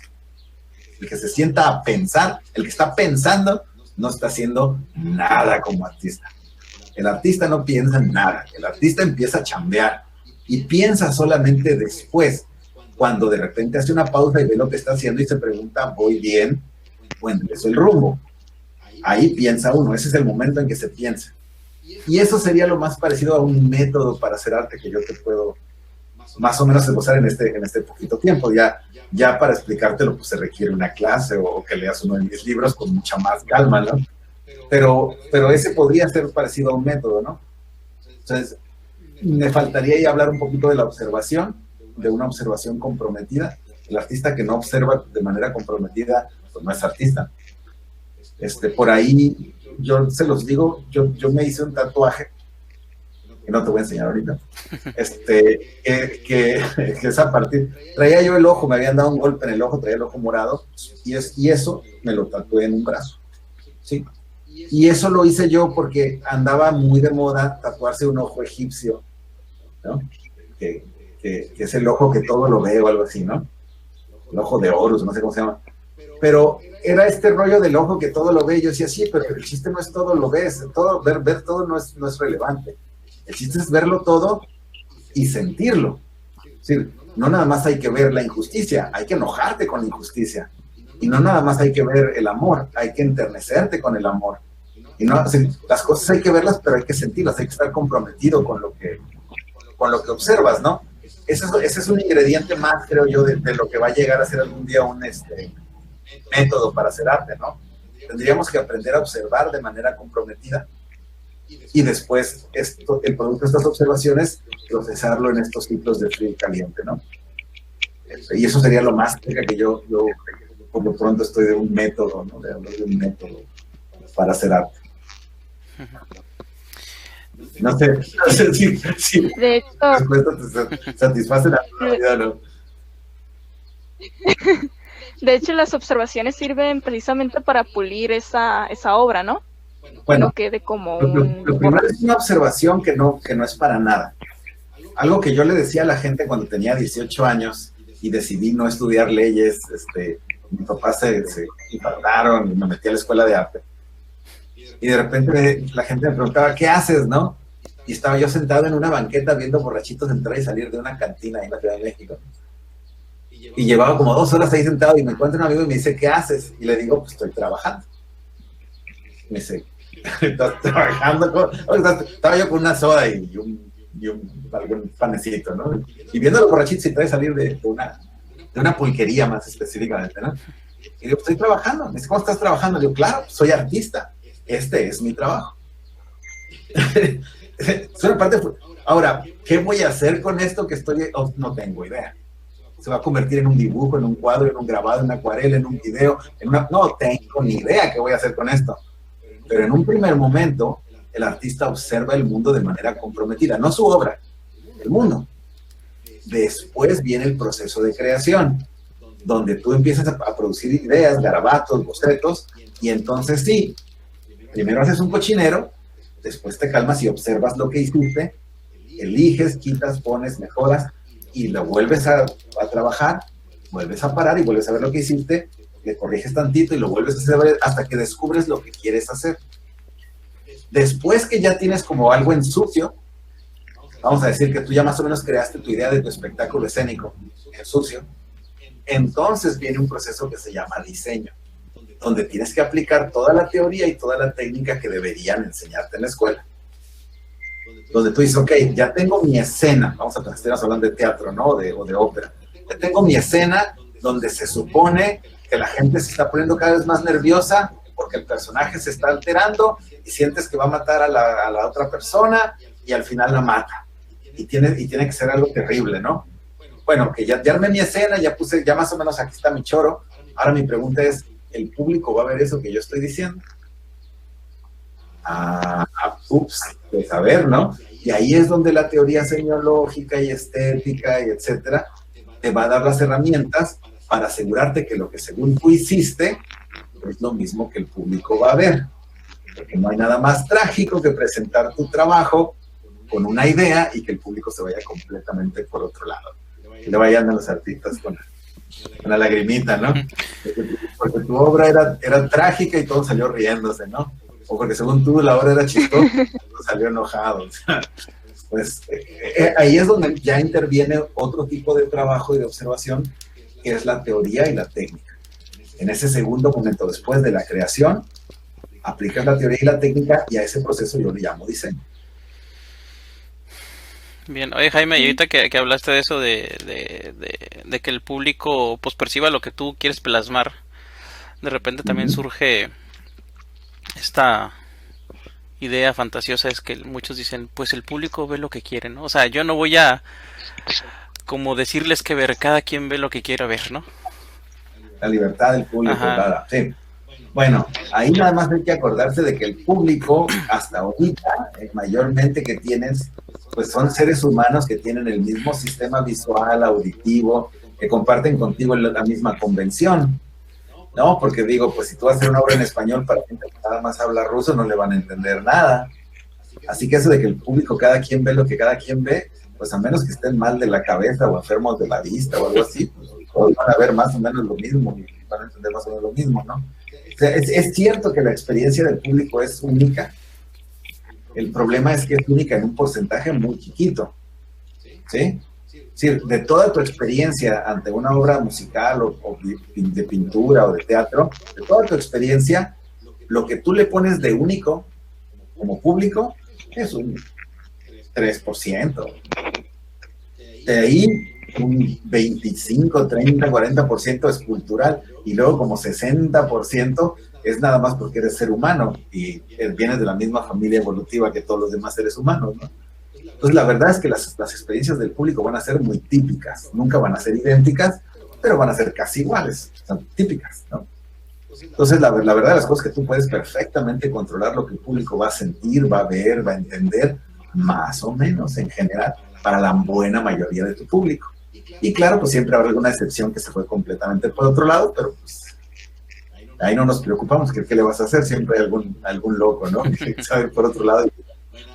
El que se sienta a pensar, el que está pensando, no está haciendo nada como artista. El artista no piensa en nada, el artista empieza a chambear y piensa solamente después, cuando de repente hace una pausa y ve lo que está haciendo y se pregunta, ¿voy bien? ¿O enderezo el rumbo? Ahí piensa uno, ese es el momento en que se piensa. Y eso sería lo más parecido a un método para hacer arte que yo te puedo más o menos esbozar en este poquito tiempo. Ya para explicártelo, pues se requiere una clase o que leas uno de mis libros con mucha más calma, ¿no? Pero ese podría ser parecido a un método, ¿no? Entonces, me faltaría ahí hablar un poquito de la observación, de una observación comprometida. El artista que no observa de manera comprometida, pues no es artista. Por ahí, yo se los digo, yo me hice un tatuaje, que no te voy a enseñar ahorita, que es a partir, traía yo el ojo, me habían dado un golpe en el ojo, traía el ojo morado, y eso me lo tatué en un brazo, ¿sí? Y eso lo hice yo porque andaba muy de moda tatuarse un ojo egipcio, ¿no? Que es el ojo que todo lo ve o algo así, ¿no? El ojo de Horus, no sé cómo se llama. Pero era este rollo del ojo que todo lo ve, y yo decía, sí, pero el chiste no es todo lo ves, ver todo no es relevante. El chiste es verlo todo y sentirlo. Es decir, no nada más hay que ver la injusticia, hay que enojarte con la injusticia. Y no nada más hay que ver el amor, hay que enternecerte con el amor. Y no, o sea, las cosas hay que verlas, pero hay que sentirlas, hay que estar comprometido con lo que observas, ¿no? Ese es un ingrediente más, creo yo, de lo que va a llegar a ser algún día un método para hacer arte, ¿no? Tendríamos que aprender a observar de manera comprometida y después el producto de estas observaciones procesarlo en estos ciclos de frío y caliente, ¿no? Y eso sería lo más cerca que yo por lo pronto estoy de un método, ¿no? De un método para hacer arte. No sé si de hecho, la respuesta te satisface la realidad, ¿no? De hecho, las observaciones sirven precisamente para pulir esa obra, ¿no? Bueno, no quede como lo primero es una observación que no es para nada. Algo que yo le decía a la gente cuando tenía 18 años y decidí no estudiar leyes, mi papá se infartaron y me metí a la escuela de arte. Y de repente la gente me preguntaba, ¿qué haces, no? Y estaba yo sentado en una banqueta viendo borrachitos entrar y salir de una cantina ahí en la Ciudad de México. Y llevaba como 2 horas ahí sentado y me encuentra un amigo y me dice, ¿qué haces? Y le digo, pues estoy trabajando. Me dice, ¿estás trabajando? Estaba yo con una soda y algún panecito, ¿no? Y viendo a los borrachitos y trae salir de una pulquería más específicamente, ¿no? Y digo, estoy trabajando. Me dice, ¿cómo estás trabajando? Le digo, claro, soy artista. Este es mi trabajo. Es una parte. Ahora, ¿qué voy a hacer con esto que estoy? No tengo idea. Se va a convertir en un dibujo, en un cuadro, en un grabado, en una acuarela, en un video, no tengo ni idea qué voy a hacer con esto. Pero en un primer momento, el artista observa el mundo de manera comprometida, no su obra, el mundo. Después viene el proceso de creación, donde tú empiezas a producir ideas, garabatos, bocetos, y entonces sí, primero haces un cochinero, después te calmas y observas lo que hiciste, eliges, quitas, pones, mejoras, y lo vuelves a trabajar, vuelves a parar y vuelves a ver lo que hiciste, le corriges tantito y lo vuelves a hacer hasta que descubres lo que quieres hacer. Después que ya tienes como algo en sucio, vamos a decir que tú ya más o menos creaste tu idea de tu espectáculo escénico en sucio, entonces viene un proceso que se llama diseño, donde tienes que aplicar toda la teoría y toda la técnica que deberían enseñarte en la escuela. Donde tú dices, ok, ya tengo mi escena, vamos a estar hablando de teatro, ¿no? O de ópera. Ya tengo mi escena donde se supone que la gente se está poniendo cada vez más nerviosa porque el personaje se está alterando y sientes que va a matar a la otra persona y al final la mata. Y tiene que ser algo terrible, ¿no? Bueno, que ya armé mi escena, ya más o menos aquí está mi choro. Ahora mi pregunta es, ¿el público va a ver eso que yo estoy diciendo? Pues a ver, ¿no? Y ahí es donde la teoría semiológica y estética y etcétera te va a dar las herramientas para asegurarte que lo que según tú hiciste es lo mismo que el público va a ver. Porque no hay nada más trágico que presentar tu trabajo con una idea y que el público se vaya completamente por otro lado. Y le vayan a los artistas con la lagrimita, ¿no? Porque tu obra era trágica y todo salió riéndose, ¿no? O porque según tú la obra era chistosa y todo salió enojado. O sea, pues ahí es donde ya interviene otro tipo de trabajo y de observación, que es la teoría y la técnica. En ese segundo momento, después de la creación, aplicas la teoría y la técnica y a ese proceso yo le llamo diseño. Bien, oye Jaime, y ahorita que hablaste de eso de que el público pues perciba lo que tú quieres plasmar, de repente también surge esta idea fantasiosa, es que muchos dicen, pues el público ve lo que quiere, ¿no? O sea, yo no voy a como decirles que ver, cada quien ve lo que quiera ver, ¿no? La libertad del público, claro, sí. Bueno, ahí nada más hay que acordarse de que el público, hasta ahorita, mayormente que tienes, pues son seres humanos que tienen el mismo sistema visual, auditivo, que comparten contigo la misma convención, ¿no? Porque digo, pues si tú vas a hacer una obra en español para gente que nada más habla ruso, no le van a entender nada. Así que eso de que el público, cada quien ve lo que cada quien ve, pues a menos que estén mal de la cabeza o enfermos de la vista o algo así, pues todos van a ver más o menos lo mismo y van a entender más o menos lo mismo, ¿no? O sea, es cierto que la experiencia del público es única. El problema es que es única en un porcentaje muy chiquito, ¿sí? Es decir, de toda tu experiencia ante una obra musical o de pintura o de teatro, de toda tu experiencia, lo que tú le pones de único como público es un 3%. De ahí un 25, 30, 40% es cultural y luego como 60% es nada más porque eres ser humano y vienes de la misma familia evolutiva que todos los demás seres humanos, ¿no? Entonces la verdad es que las experiencias del público van a ser muy típicas, nunca van a ser idénticas, pero van a ser casi iguales, son típicas, ¿no? Entonces la verdad de las cosas es que tú puedes perfectamente controlar lo que el público va a sentir, va a ver, va a entender, más o menos en general, para la buena mayoría de tu público. Y claro, pues siempre habrá alguna excepción que se fue completamente por otro lado, pero pues ahí no nos preocupamos, que ¿qué le vas a hacer? Siempre hay algún loco, ¿no? Que sabe por otro lado y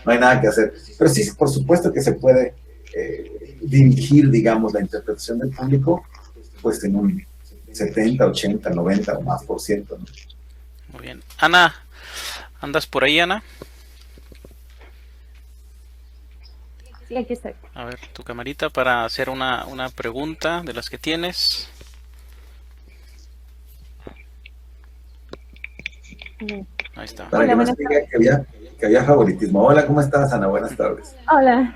no hay nada que hacer. Pero sí, por supuesto que se puede dirigir, digamos, la interpretación del público, pues en un 70, 80, 90 o más por ciento, ¿no? Muy bien. Ana, ¿andas por ahí, Ana? Sí, aquí estoy. A ver, tu camarita para hacer una pregunta de las que tienes. Ahí está. Para Hola, que nos diga que había favoritismo. Hola, ¿cómo estás, Ana? Buenas tardes. Hola.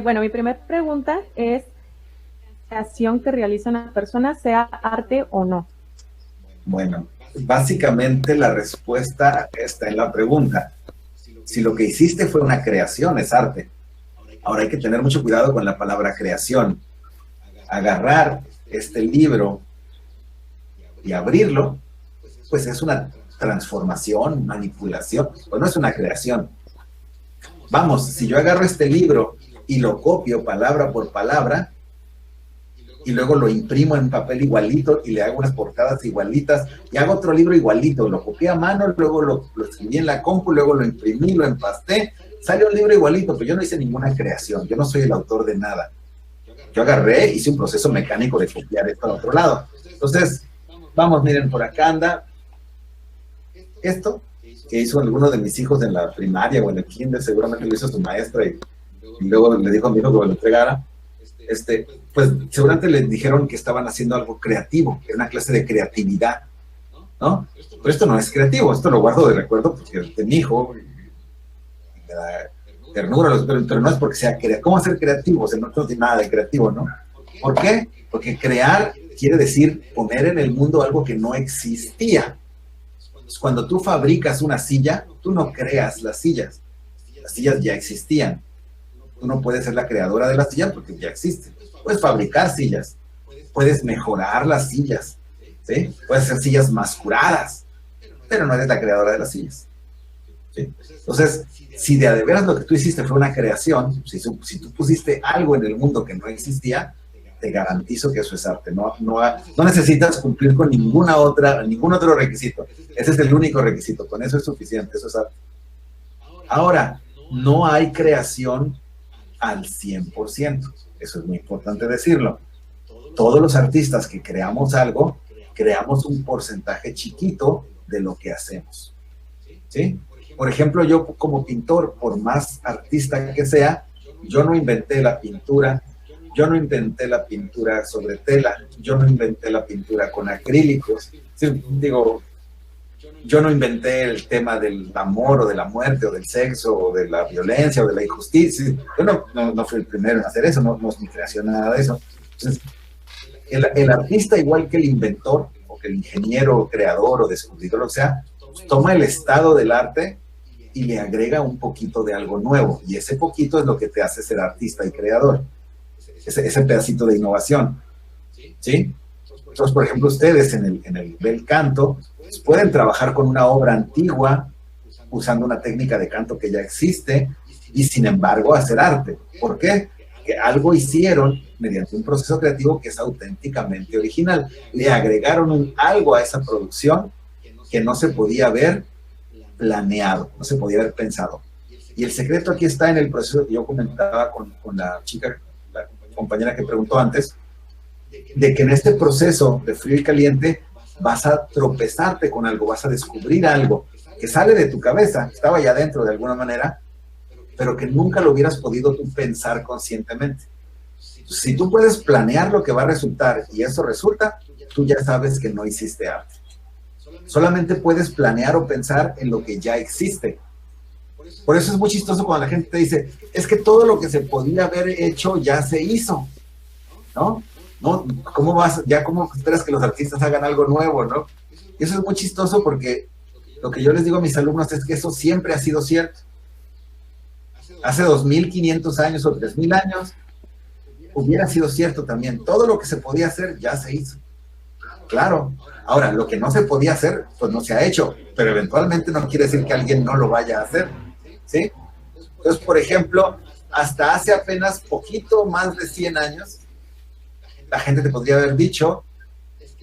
Bueno, mi primera pregunta es, ¿creación que realiza una persona sea arte o no? Bueno, básicamente la respuesta está en la pregunta. Si lo que hiciste fue una creación, es arte. Ahora hay que tener mucho cuidado con la palabra creación. Agarrar este libro y abrirlo, pues es una transformación, manipulación, pues no es una creación. Vamos, si yo agarro este libro y lo copio palabra por palabra, y luego lo imprimo en papel igualito y le hago unas portadas igualitas y hago otro libro igualito, lo copié a mano, luego lo escribí en la compu, luego lo imprimí, lo empasté, sale un libro igualito, pero yo no hice ninguna creación, yo no soy el autor de nada. Yo agarré, hice un proceso mecánico de copiar esto al otro lado. Entonces, vamos, miren, por acá anda esto que hizo alguno de mis hijos en la primaria o en el kinder, seguramente lo hizo su maestra y luego le dijo a mi hijo que me lo entregara. Pues seguramente les dijeron que estaban haciendo algo creativo, que era una clase de creatividad, ¿no? Pero esto no es creativo, esto lo guardo de recuerdo porque es de mi hijo, y me da ternura, pero no es porque sea creativo. ¿Cómo ser creativo? O sea, no tiene nada de creativo, ¿no? ¿Por qué? Porque crear quiere decir poner en el mundo algo que no existía. Pues cuando tú fabricas una silla, tú no creas las sillas ya existían. Tú no puedes ser la creadora de las sillas porque ya existen. Puedes fabricar sillas, puedes mejorar las sillas, ¿sí? Puedes hacer sillas más curadas, pero no eres la creadora de las sillas, ¿sí? Entonces, si de veras lo que tú hiciste fue una creación, si tú pusiste algo en el mundo que no existía, te garantizo que eso es arte. No necesitas cumplir con ningún otro requisito. Ese es el único requisito. Con eso es suficiente. Eso es arte. Ahora, no hay creación al 100%. Eso es muy importante decirlo. Todos los artistas que creamos algo, creamos un porcentaje chiquito de lo que hacemos. ¿Sí? Por ejemplo, yo como pintor, por más artista que sea, yo no inventé la pintura, yo no inventé la pintura sobre tela, yo no inventé la pintura con acrílicos. Sí, digo, yo no inventé el tema del amor o de la muerte o del sexo o de la violencia o de la injusticia. Yo no fui el primero en hacer eso, no es mi creación, nada de eso. Entonces, el artista, igual que el inventor o que el ingeniero o creador o descubridor, o sea, toma el estado del arte y le agrega un poquito de algo nuevo. Y ese poquito es lo que te hace ser artista y creador. Ese pedacito de innovación. ¿Sí? Entonces, por ejemplo, ustedes en el bel canto pues, pueden trabajar con una obra antigua usando una técnica de canto que ya existe y sin embargo hacer arte. ¿Por qué? Que algo hicieron mediante un proceso creativo que es auténticamente original. Le agregaron algo a esa producción que no se podía haber planeado, no se podía haber pensado. Y el secreto aquí está en el proceso que yo comentaba con la chica, la compañera que preguntó antes, de que en este proceso de frío y caliente vas a tropezarte con algo, vas a descubrir algo que sale de tu cabeza, estaba ya dentro de alguna manera, pero que nunca lo hubieras podido tú pensar conscientemente. Si tú puedes planear lo que va a resultar y eso resulta, tú ya sabes que no hiciste arte. Solamente puedes planear o pensar en lo que ya existe. Por eso es muy chistoso cuando la gente te dice, es que todo lo que se podía haber hecho ya se hizo, ¿no? ¿No? ¿Cómo esperas que los artistas hagan algo nuevo, no? Y eso es muy chistoso porque lo que yo les digo a mis alumnos es que eso siempre ha sido cierto. Hace 2.500 años o 3.000 años hubiera sido cierto también. Todo lo que se podía hacer ya se hizo. Claro. Ahora, lo que no se podía hacer, pues no se ha hecho, pero eventualmente no quiere decir que alguien no lo vaya a hacer, ¿sí? Entonces, por ejemplo, hasta hace apenas poquito más de 100 años, la gente te podría haber dicho,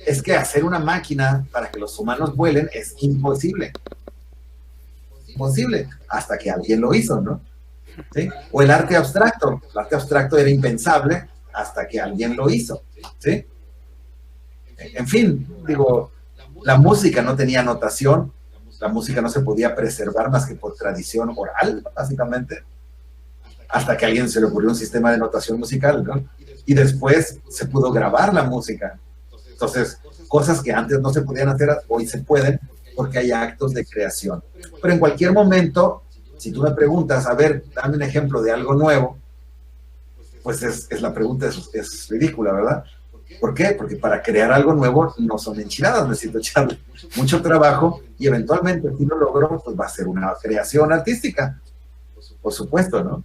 es que hacer una máquina para que los humanos vuelen es imposible. Imposible, hasta que alguien lo hizo, ¿no? ¿Sí? O el arte abstracto era impensable hasta que alguien lo hizo, ¿sí? En fin, digo, la música no tenía notación, la música no se podía preservar más que por tradición oral, básicamente, hasta que a alguien se le ocurrió un sistema de notación musical, ¿no? Y después se pudo grabar la música. Entonces, cosas que antes no se podían hacer, hoy se pueden, porque hay actos de creación. Pero en cualquier momento, si tú me preguntas, a ver, dame un ejemplo de algo nuevo, pues la pregunta es ridícula, ¿verdad? ¿Por qué? Porque para crear algo nuevo no son enchiladas, necesito echarle mucho trabajo y eventualmente si lo logro, pues va a ser una creación artística, por supuesto, ¿no?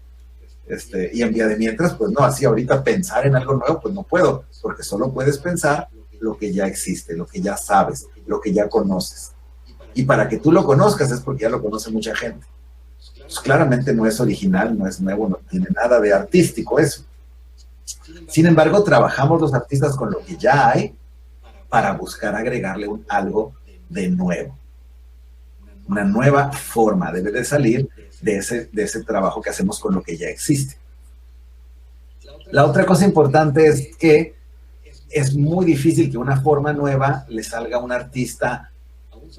Y en vía de mientras, pues no, así ahorita pensar en algo nuevo, pues no puedo, porque solo puedes pensar lo que ya existe, lo que ya sabes, lo que ya conoces. Y para que tú lo conozcas es porque ya lo conoce mucha gente. Pues claramente no es original, no es nuevo, no tiene nada de artístico eso. Sin embargo, trabajamos los artistas con lo que ya hay para buscar agregarle algo de nuevo. Una nueva forma debe de salir de ese trabajo que hacemos con lo que ya existe. La otra cosa importante es que es muy difícil que una forma nueva le salga a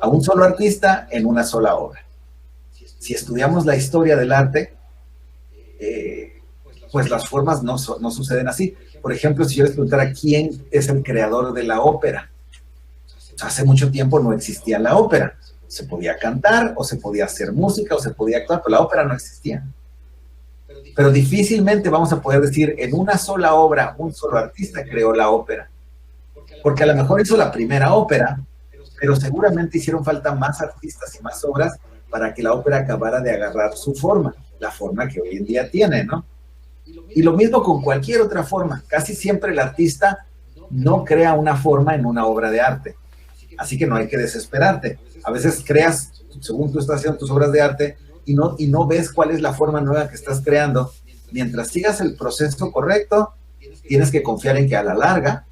a un solo artista en una sola obra. Si estudiamos la historia del arte, pues las formas no suceden así. Por ejemplo, si yo les preguntara quién es el creador de la ópera, hace mucho tiempo no existía la ópera. Se podía cantar, o se podía hacer música, o se podía actuar, pero la ópera no existía. Pero difícilmente vamos a poder decir, en una sola obra, un solo artista creó la ópera. Porque a lo mejor hizo la primera ópera, pero seguramente hicieron falta más artistas y más obras para que la ópera acabara de agarrar su forma, la forma que hoy en día tiene, ¿no? Y lo mismo con cualquier otra forma. Casi siempre el artista no crea una forma en una obra de arte. Así que no hay que desesperarte. A veces creas, según tú estás haciendo tus obras de arte, y no ves cuál es la forma nueva que estás creando. Mientras sigas el proceso correcto, tienes que confiar en que a la larga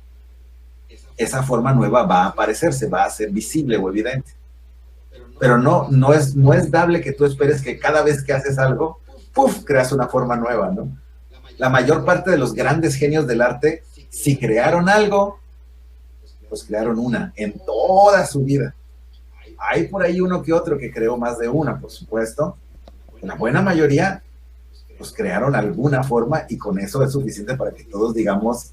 esa forma nueva va a aparecerse, va a ser visible o evidente. Pero no es dable que tú esperes que cada vez que haces algo, ¡puf!, creas una forma nueva, ¿no? La mayor parte de los grandes genios del arte, si crearon algo, pues crearon una en toda su vida. Hay por ahí uno que otro que creó más de una, por supuesto. La buena mayoría, pues crearon alguna forma y con eso es suficiente para que todos digamos,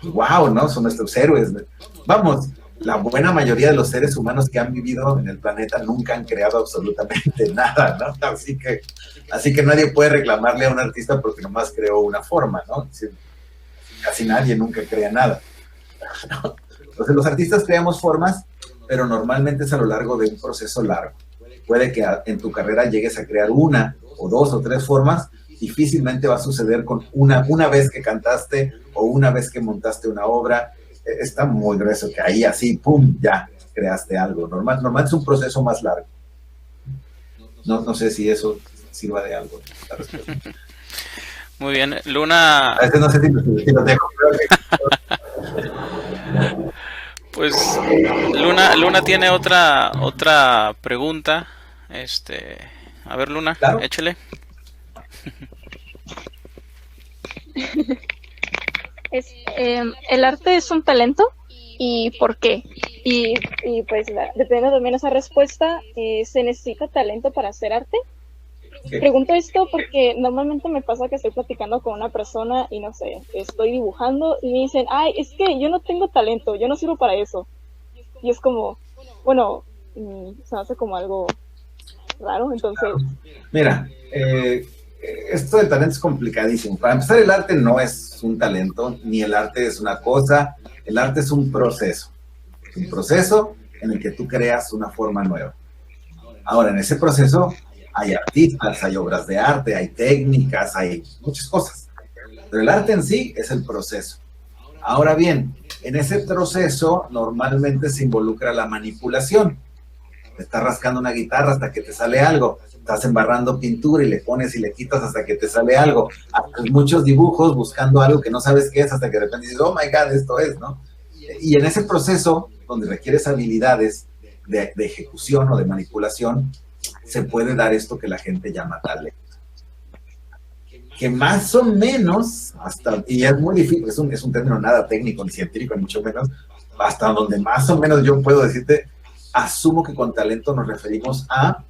wow, ¿no? Son nuestros héroes. Vamos, la buena mayoría de los seres humanos que han vivido en el planeta nunca han creado absolutamente nada, ¿no? Así que nadie puede reclamarle a un artista porque nomás creó una forma, ¿no? Casi nadie nunca crea nada. Entonces los artistas creamos formas, pero normalmente es a lo largo de un proceso largo. Puede que en tu carrera llegues a crear una o dos o tres formas, difícilmente va a suceder con una vez que cantaste o una vez que montaste una obra. Está muy grueso que ahí así, pum, ya creaste algo. Normal es un proceso más largo. No sé si eso sirva de algo. Muy bien, Luna. A veces no sé si lo dejo. Pues Luna tiene otra pregunta. A ver, Luna, ¿Claro? échale. ¿El arte es un talento? ¿Y por qué? Y pues dependiendo también de esa respuesta, ¿se necesita talento para hacer arte? Okay. Pregunto esto porque normalmente me pasa que estoy platicando con una persona y no sé, estoy dibujando y me dicen, ay, es que yo no tengo talento, yo no sirvo para eso. Y es como, bueno, se hace como algo raro, entonces... Mira, esto del talento es complicadísimo. Para empezar, el arte no es un talento, ni el arte es una cosa, el arte es un proceso. Es un proceso en el que tú creas una forma nueva. Ahora, en ese proceso hay artistas, hay obras de arte, hay técnicas, hay muchas cosas. Pero el arte en sí es el proceso. Ahora bien, en ese proceso normalmente se involucra la manipulación. Te estás rascando una guitarra hasta que te sale algo. Estás embarrando pintura y le pones y le quitas hasta que te sale algo. Haces muchos dibujos buscando algo que no sabes qué es hasta que de repente dices, oh my God, esto es, ¿no? Y en ese proceso, donde requieres habilidades de ejecución o de manipulación, se puede dar esto que la gente llama talento. Que más o menos, y es muy difícil, es un término nada técnico ni científico, ni mucho menos, hasta donde más o menos yo puedo decirte, asumo que con talento nos referimos a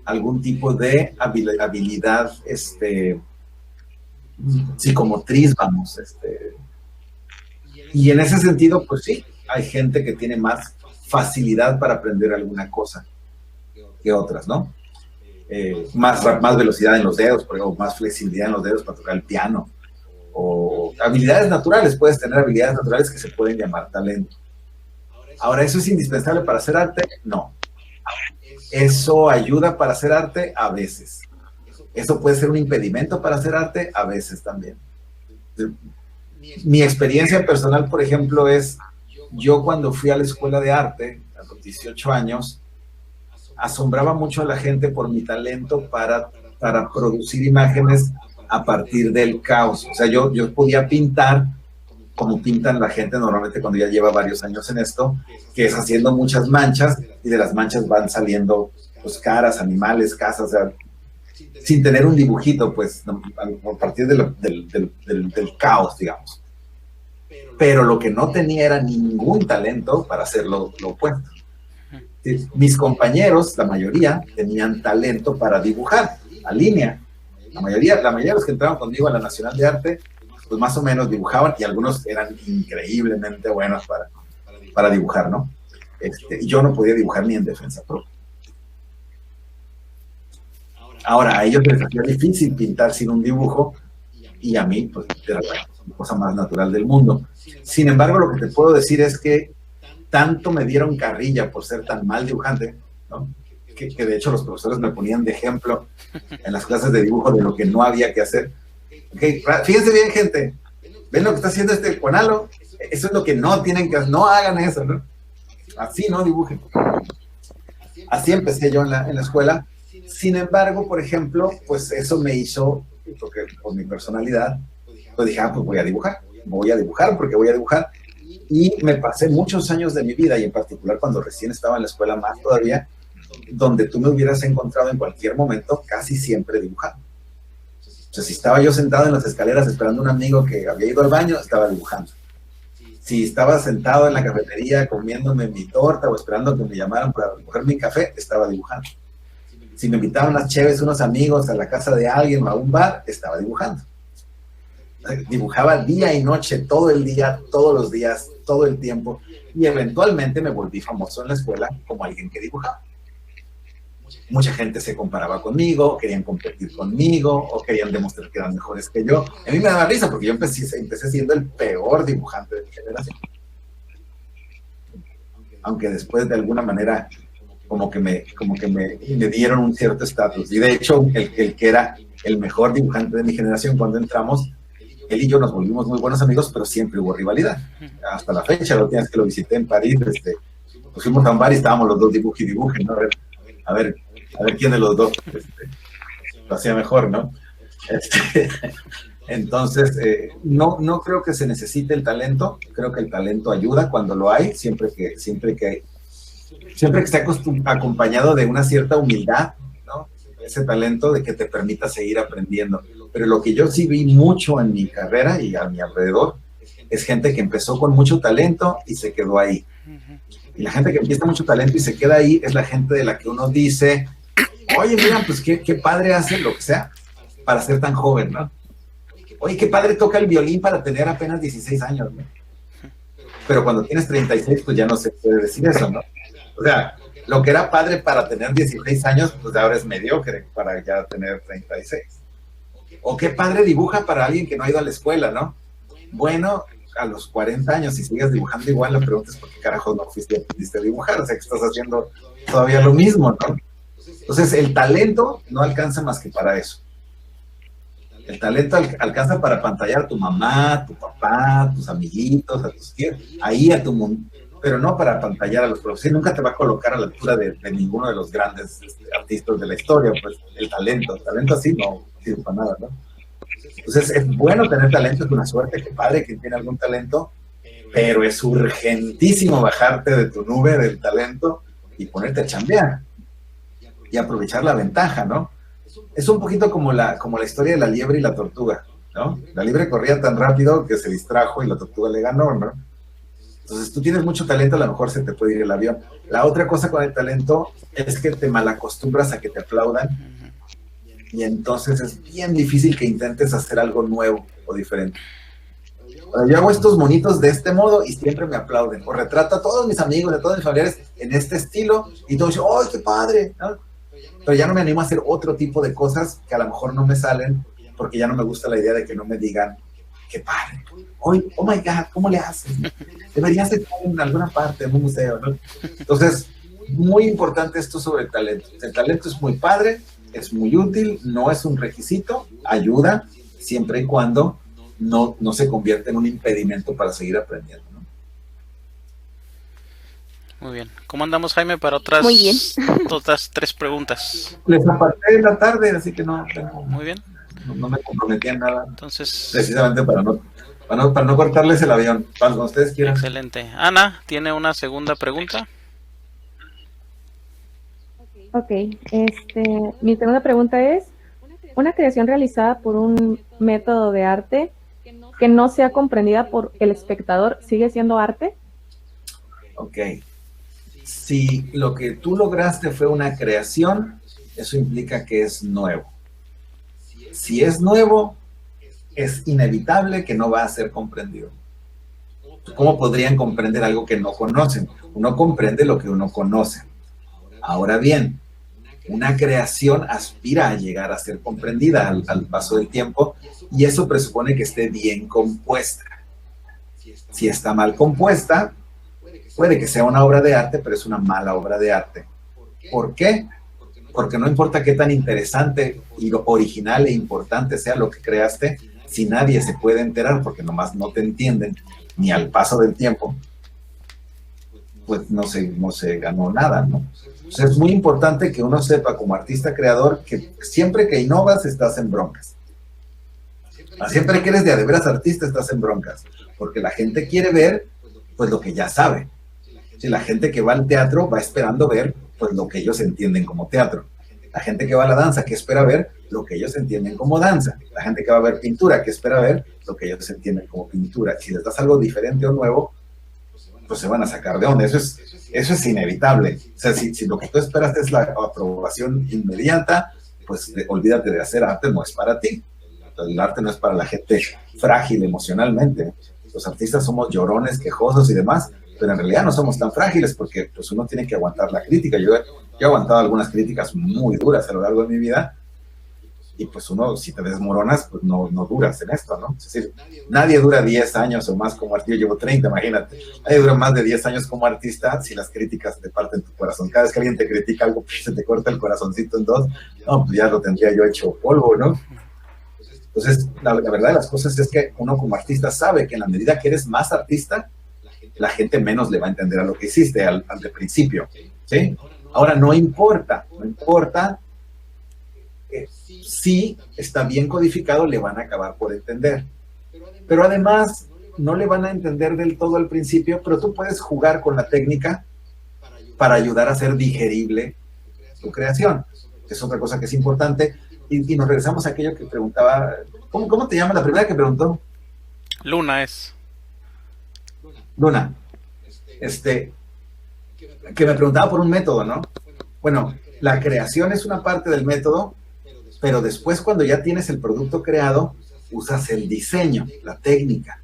algún tipo de habilidad psicomotriz, vamos. Y en ese sentido, pues sí, hay gente que tiene más facilidad para aprender alguna cosa que otras, ¿no? Más velocidad en los dedos, o más flexibilidad en los dedos para tocar el piano. O habilidades naturales, puedes tener habilidades naturales que se pueden llamar talento. Ahora, ¿eso es indispensable para hacer arte? No. ¿Eso ayuda para hacer arte? A veces. ¿Eso puede ser un impedimento para hacer arte? A veces también. Mi experiencia personal, por ejemplo, es, yo cuando fui a la escuela de arte, a los 18 años, asombraba mucho a la gente por mi talento para producir imágenes a partir del caos. O sea, yo podía pintar como pintan la gente normalmente cuando ya lleva varios años en esto, que es haciendo muchas manchas y de las manchas van saliendo pues caras, animales, casas, o sea, sin tener un dibujito, pues a partir del caos, digamos. Pero lo que no tenía era ningún talento para hacer lo opuesto. Mis compañeros, la mayoría, tenían talento para dibujar a línea. La mayoría de los que entraban conmigo a la Nacional de Arte, pues más o menos dibujaban y algunos eran increíblemente buenos para dibujar, ¿no? Y yo no podía dibujar ni en defensa propia. Ahora, a ellos les hacía difícil pintar sin un dibujo y a mí, pues, era la cosa más natural del mundo. Sin embargo, lo que te puedo decir es que tanto me dieron carrilla por ser tan mal dibujante, ¿no? Que de hecho los profesores me ponían de ejemplo en las clases de dibujo de lo que no había que hacer. Okay, fíjense bien, gente, ven lo que está haciendo Juanalo, eso es lo que no tienen que hacer, no hagan eso, ¿no? Así no dibujen. Así empecé yo en la escuela. Sin embargo, por ejemplo, pues eso me hizo, porque por mi personalidad, Entonces dije, pues voy a dibujar porque voy a dibujar. Y me pasé muchos años de mi vida, y en particular cuando recién estaba en la escuela más todavía, donde tú me hubieras encontrado en cualquier momento, casi siempre dibujando. O sea, si estaba yo sentado en las escaleras esperando a un amigo que había ido al baño, estaba dibujando. Si estaba sentado en la cafetería comiéndome mi torta o esperando que me llamaran para recoger mi café, estaba dibujando. Si me invitaban unas cheves, unos amigos a la casa de alguien o a un bar, estaba dibujando. Dibujaba día y noche, todo el día, todos los días, todo el tiempo, y eventualmente me volví famoso en la escuela como alguien que dibujaba. Mucha gente se comparaba conmigo, querían competir conmigo, o querían demostrar que eran mejores que yo. A mí me daba risa porque yo empecé siendo el peor dibujante de mi generación. Aunque después de alguna manera como que me dieron un cierto estatus. Y de hecho, el que era el mejor dibujante de mi generación cuando entramos, él y yo nos volvimos muy buenos amigos, pero siempre hubo rivalidad. Hasta la fecha, la última vez que lo visité en París, pues fuimos a un bar y estábamos los dos dibuje y dibuje, ¿no? A ver quién de los dos lo hacía mejor, ¿no? Entonces, no creo que se necesite el talento. Creo que el talento ayuda cuando lo hay, siempre que esté acompañado de una cierta humildad, ¿no? Ese talento de que te permita seguir aprendiendo. Pero lo que yo sí vi mucho en mi carrera y a mi alrededor es gente que empezó con mucho talento y se quedó ahí. Y la gente que empieza mucho talento y se queda ahí es la gente de la que uno dice, oye, mira, pues qué padre hace lo que sea para ser tan joven, ¿no? Oye, qué padre toca el violín para tener apenas 16 años, ¿no? Pero cuando tienes 36, pues ya no se puede decir eso, ¿no? O sea, lo que era padre para tener 16 años, pues ahora es mediocre para ya tener 36. O qué padre dibuja para alguien que no ha ido a la escuela, ¿no? Bueno, a los 40 años, si sigues dibujando igual, la pregunta es por qué carajo no aprendiste a dibujar, o sea, que estás haciendo todavía lo mismo, ¿no? Entonces, el talento no alcanza más que para eso. El talento alcanza para apantallar a tu mamá, tu papá, tus amiguitos, a tus tíos, ahí a tu mundo, pero no para apantallar a los profesores. Nunca te va a colocar a la altura de ninguno de los grandes artistas de la historia, pues el talento así no sirve para nada, ¿no? Entonces, es bueno tener talento, es una suerte, qué padre que tiene algún talento, pero es urgentísimo bajarte de tu nube del talento y ponerte a chambear y aprovechar la ventaja, ¿no? Es un poquito como la historia de la liebre y la tortuga, ¿no? La liebre corría tan rápido que se distrajo y la tortuga le ganó, ¿no? Entonces, tú tienes mucho talento, a lo mejor se te puede ir el avión. La otra cosa con el talento es que te malacostumbras a que te aplaudan, y entonces es bien difícil que intentes hacer algo nuevo o diferente. Yo hago estos monitos de este modo y siempre me aplauden, o retrato a todos mis amigos, a todos mis familiares en este estilo, y todos dicen, ¡ay, qué padre!, ¿no? Pero ya no me animo a hacer otro tipo de cosas que a lo mejor no me salen, porque ya no me gusta la idea de que no me digan, ¡qué padre! Oh my God, ¿cómo le haces? Deberías estar en alguna parte, en un museo, ¿no? Entonces, muy importante esto sobre el talento. El talento es muy padre, es muy útil, no es un requisito, ayuda siempre y cuando no se convierta en un impedimento para seguir aprendiendo, ¿no? Muy bien. ¿Cómo andamos, Jaime, para otras 3 preguntas? Les aparté en la tarde, así que no Muy bien. No me comprometí en nada. Entonces, precisamente para no cortarles el avión. Cuando ustedes quieran. Excelente. Ana, ¿tiene una segunda pregunta? Ok, mi segunda pregunta es, ¿una creación realizada por un método de arte que no sea comprendida por el espectador sigue siendo arte? Ok. Si lo que tú lograste fue una creación, eso implica que es nuevo. Si es nuevo, es inevitable que no va a ser comprendido. ¿Cómo podrían comprender algo que no conocen? Uno comprende lo que uno conoce. Ahora bien, una creación aspira a llegar a ser comprendida al paso del tiempo, y eso presupone que esté bien compuesta. Si está mal compuesta, puede que sea una obra de arte, pero es una mala obra de arte. ¿Por qué? Porque no importa qué tan interesante y original e importante sea lo que creaste, si nadie se puede enterar porque nomás no te entienden, ni al paso del tiempo, pues no se ganó nada, ¿no? Entonces es muy importante que uno sepa como artista creador que siempre que innovas estás en broncas. Siempre que eres de veras artista estás en broncas, porque la gente quiere ver pues lo que ya sabe. Si la gente que va al teatro va esperando ver pues lo que ellos entienden como teatro. La gente que va a la danza, que espera ver lo que ellos entienden como danza. La gente que va a ver pintura, que espera ver lo que ellos entienden como pintura. Si les das algo diferente o nuevo, pues se van a sacar de onda. Eso es inevitable. O sea, si lo que tú esperas es la aprobación inmediata, pues olvídate de hacer arte, no es para ti. El arte no es para la gente frágil emocionalmente. Los artistas somos llorones, quejosos y demás, pero en realidad no somos tan frágiles porque pues uno tiene que aguantar la crítica. Yo he aguantado algunas críticas muy duras a lo largo de mi vida y pues uno, si te desmoronas, pues no duras en esto, ¿no? Es decir, nadie dura 10 años o más como artista. Yo llevo 30, imagínate. Nadie dura más de 10 años como artista si las críticas te parten tu corazón. Cada vez que alguien te critica algo, pues, se te corta el corazoncito en dos. No, pues ya lo tendría yo hecho polvo, ¿no? Entonces, la verdad de las cosas es que uno como artista sabe que en la medida que eres más artista, la gente menos le va a entender a lo que hiciste al principio, ¿sí? Ahora, no importa, si está bien codificado, le van a acabar por entender. Pero además, no le van a entender del todo al principio, pero tú puedes jugar con la técnica para ayudar a hacer digerible tu creación. Es otra cosa que es importante. Y nos regresamos a aquello que preguntaba, ¿cómo te llamas? La primera que preguntó. Luna es. Luna. Que me preguntaba por un método, ¿no? Bueno, la creación es una parte del método, pero después cuando ya tienes el producto creado, usas el diseño, la técnica.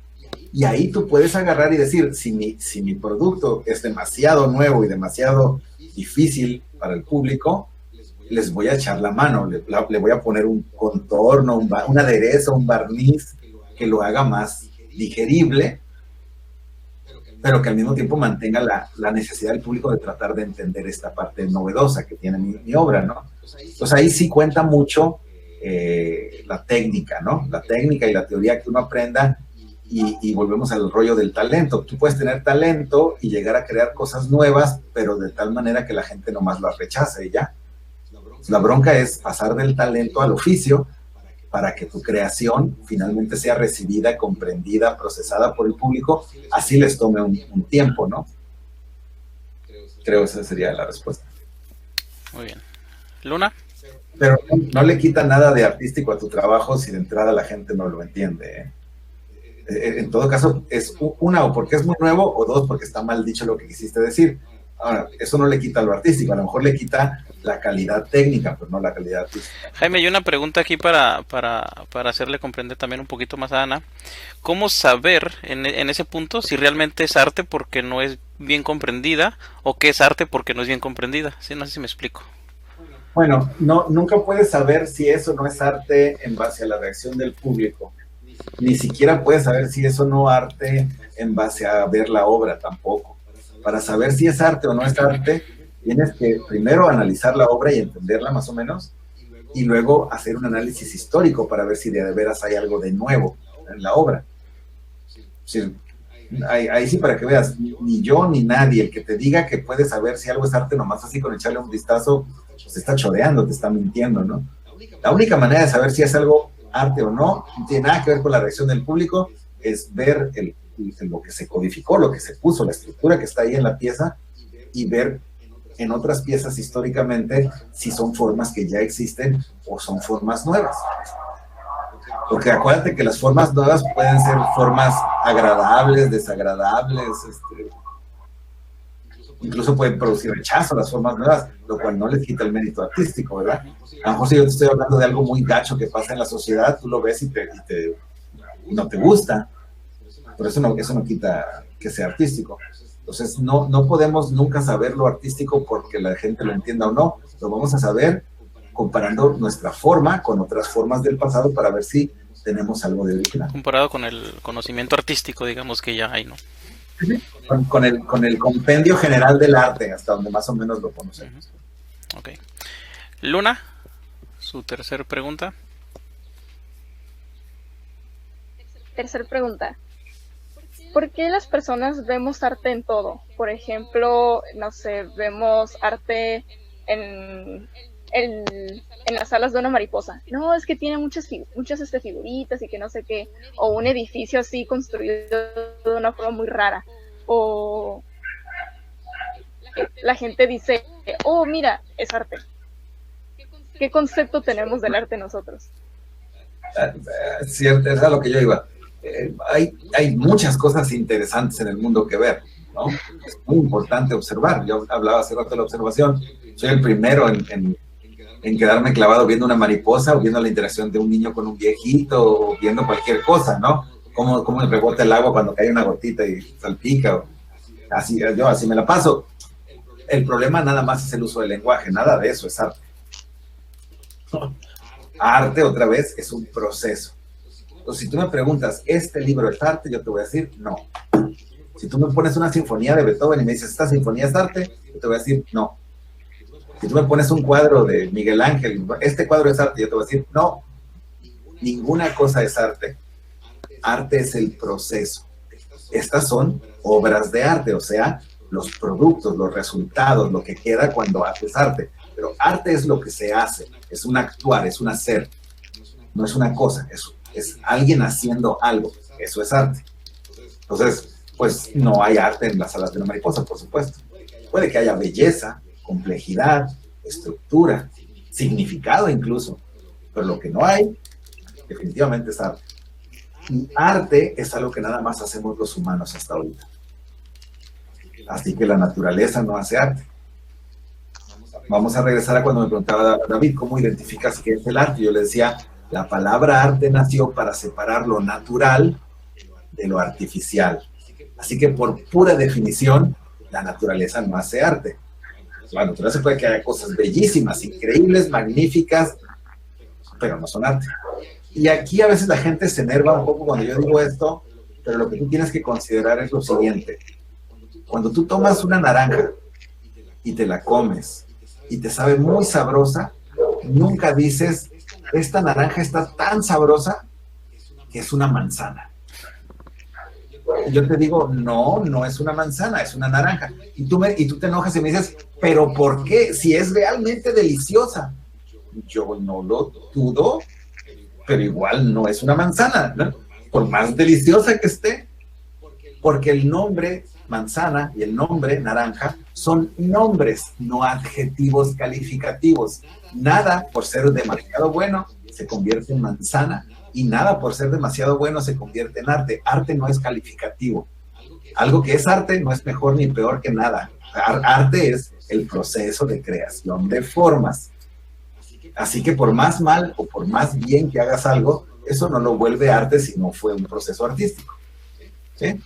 Y ahí tú puedes agarrar y decir, si mi producto es demasiado nuevo y demasiado difícil para el público, les voy a echar la mano, le voy a poner un contorno, un aderezo, un barniz que lo haga más digerible, pero que al mismo tiempo mantenga la necesidad del público de tratar de entender esta parte novedosa que tiene mi obra, ¿no? Entonces ahí sí cuenta mucho la técnica, ¿no? La técnica y la teoría que uno aprenda y volvemos al rollo del talento. Tú puedes tener talento y llegar a crear cosas nuevas, pero de tal manera que la gente nomás las rechace y ya. La bronca es pasar del talento al oficio para que tu creación finalmente sea recibida, comprendida, procesada por el público, así les tome un tiempo, ¿no? Creo que esa sería la respuesta. Muy bien. ¿Luna? Pero no le quita nada de artístico a tu trabajo si de entrada la gente no lo entiende, ¿eh? En todo caso, es una, o porque es muy nuevo, o dos, porque está mal dicho lo que quisiste decir. Ahora, eso no le quita lo artístico, a lo mejor le quita la calidad técnica, pero no la calidad artística. Jaime, hay una pregunta aquí para hacerle comprender también un poquito más a Ana. ¿Cómo saber en ese punto si realmente es arte porque no es bien comprendida o que es arte porque no es bien comprendida? Sí, no sé si me explico. Bueno, nunca puedes saber si eso no es arte en base a la reacción del público. Ni siquiera puedes saber si eso no es arte en base a ver la obra tampoco. Para saber si es arte o no es arte, tienes que primero analizar la obra y entenderla más o menos, y luego hacer un análisis histórico para ver si de veras hay algo de nuevo en la obra. Sí, ahí sí, para que veas, ni yo ni nadie, el que te diga que puede saber si algo es arte nomás así con echarle un vistazo, pues te está choreando, te está mintiendo, ¿no? La única manera de saber si es algo arte o no tiene nada que ver con la reacción del público, es ver lo que se codificó, lo que se puso, la estructura que está ahí en la pieza, y ver en otras piezas históricamente si son formas que ya existen o son formas nuevas. Porque acuérdate que las formas nuevas pueden ser formas agradables, desagradables, incluso pueden producir rechazo las formas nuevas, lo cual no les quita el mérito artístico, ¿verdad? A lo mejor si yo te estoy hablando de algo muy gacho que pasa en la sociedad, tú lo ves y no te gusta, pero eso no quita que sea artístico. Entonces no podemos nunca saber lo artístico porque la gente lo entienda o no, lo vamos a saber comparando nuestra forma con otras formas del pasado para ver si tenemos algo de original. Comparado con el conocimiento artístico, digamos que ya hay, ¿no? Con el compendio general del arte, hasta donde más o menos lo conocemos. Ok. Luna, su tercer pregunta. Tercer pregunta. ¿Por qué las personas vemos arte en todo? Por ejemplo, no sé, vemos arte en en las alas de una mariposa. No, es que tiene muchas figuritas y que no sé qué. O un edificio así construido de una forma muy rara. O la gente dice, oh, mira, es arte. ¿Qué concepto tenemos del arte nosotros? Cierto, es a lo que yo iba. Hay muchas cosas interesantes en el mundo que ver, ¿no? Es muy importante observar. Yo hablaba hace rato de la observación. Soy el primero en quedarme clavado viendo una mariposa o viendo la interacción de un niño con un viejito o viendo cualquier cosa, ¿no? Cómo le rebota el agua cuando cae una gotita y salpica. Yo así me la paso. El problema nada más es el uso del lenguaje, nada de eso es arte. Arte, otra vez, es un proceso. Entonces, si tú me preguntas, ¿este libro es arte? Yo te voy a decir, no. Si tú me pones una sinfonía de Beethoven y me dices, ¿esta sinfonía es arte? Yo te voy a decir, no. Si tú me pones un cuadro de Miguel Ángel, ¿este cuadro es arte? Yo te voy a decir, no. Ninguna cosa es arte. Arte es el proceso. Estas son obras de arte, o sea, los productos, los resultados, lo que queda cuando haces arte. Pero arte es lo que se hace, es un actuar, es un hacer. No es una cosa, es alguien haciendo algo. Eso es arte. Entonces, pues no hay arte en las alas de una mariposa, por supuesto. Puede que haya belleza, complejidad, estructura, significado incluso. Pero lo que no hay, definitivamente es arte. Y arte es algo que nada más hacemos los humanos hasta ahorita. Así que la naturaleza no hace arte. Vamos a regresar a cuando me preguntaba David, ¿cómo identificas qué es el arte? Yo le decía, la palabra arte nació para separar lo natural de lo artificial. Así que por pura definición, la naturaleza no hace arte. La naturaleza puede que haya cosas bellísimas, increíbles, magníficas, pero no son arte. Y aquí a veces la gente se enerva un poco cuando yo digo esto, pero lo que tú tienes que considerar es lo siguiente. Cuando tú tomas una naranja y te la comes y te sabe muy sabrosa, nunca dices, esta naranja está tan sabrosa que es una manzana. Yo te digo, no es una manzana, es una naranja. Y tú te enojas y me dices, ¿pero por qué? Si es realmente deliciosa. Yo no lo dudo, pero igual no es una manzana, ¿no? Por más deliciosa que esté. Porque el nombre manzana y el nombre naranja son nombres, no adjetivos calificativos. Nada por ser demasiado bueno se convierte en manzana y nada por ser demasiado bueno se convierte en arte. Arte no es calificativo. Algo que es arte no es mejor ni peor que nada. Arte es el proceso de creación de formas. Así que por más mal o por más bien que hagas algo, eso no lo vuelve arte si no fue un proceso artístico. ¿Sí?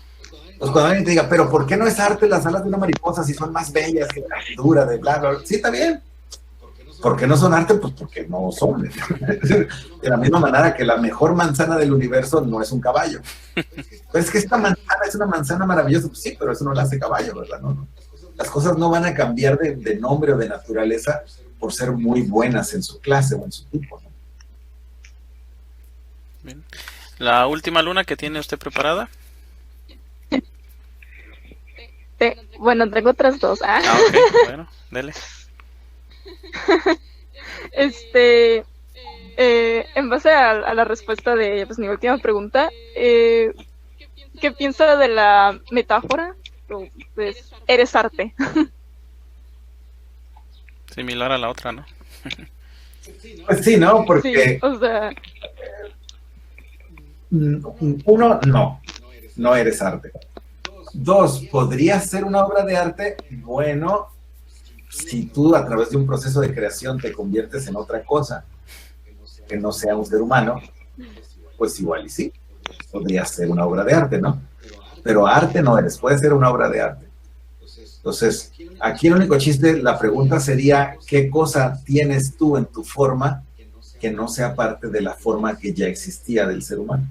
Pues cuando alguien te diga, pero ¿por qué no es arte las alas de una mariposa si son más bellas que la figura de bla, bla, bla? Sí, está bien. ¿Por qué no son arte? Pues porque no son. De la misma manera que la mejor manzana del universo no es un caballo. Pero es que esta manzana es una manzana maravillosa. Pues sí, pero eso no la hace caballo, ¿verdad? No. Las cosas no van a cambiar de nombre o de naturaleza por ser muy buenas en su clase o en su tipo, ¿no? Bien. La última luna que tiene usted preparada. Bueno, tengo otras dos. Ok, bueno, dele. En base a la respuesta de pues, mi última pregunta, ¿qué piensa de la metáfora? Pues, eres arte. Similar a la otra, ¿no? Pues sí, ¿no? Porque sí, o sea... uno, no eres arte. Dos, ¿podría ser una obra de arte? Bueno, si tú a través de un proceso de creación te conviertes en otra cosa, que no sea un ser humano, pues igual y sí, podría ser una obra de arte, ¿no? Pero arte no eres, puede ser una obra de arte. Entonces, aquí el único chiste, la pregunta sería, ¿qué cosa tienes tú en tu forma que no sea parte de la forma que ya existía del ser humano?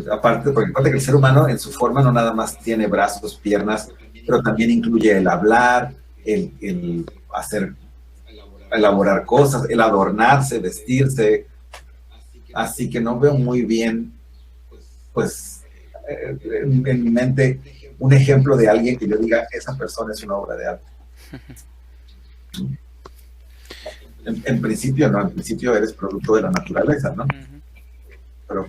Aparte, porque aparte que el ser humano en su forma no nada más tiene brazos, piernas, pero también incluye el hablar, el elaborar cosas, el adornarse, vestirse. Así que no veo muy bien, pues, en mi mente, un ejemplo de alguien que yo diga, esa persona es una obra de arte. En principio no, en principio eres producto de la naturaleza, ¿no? Ujú. Pero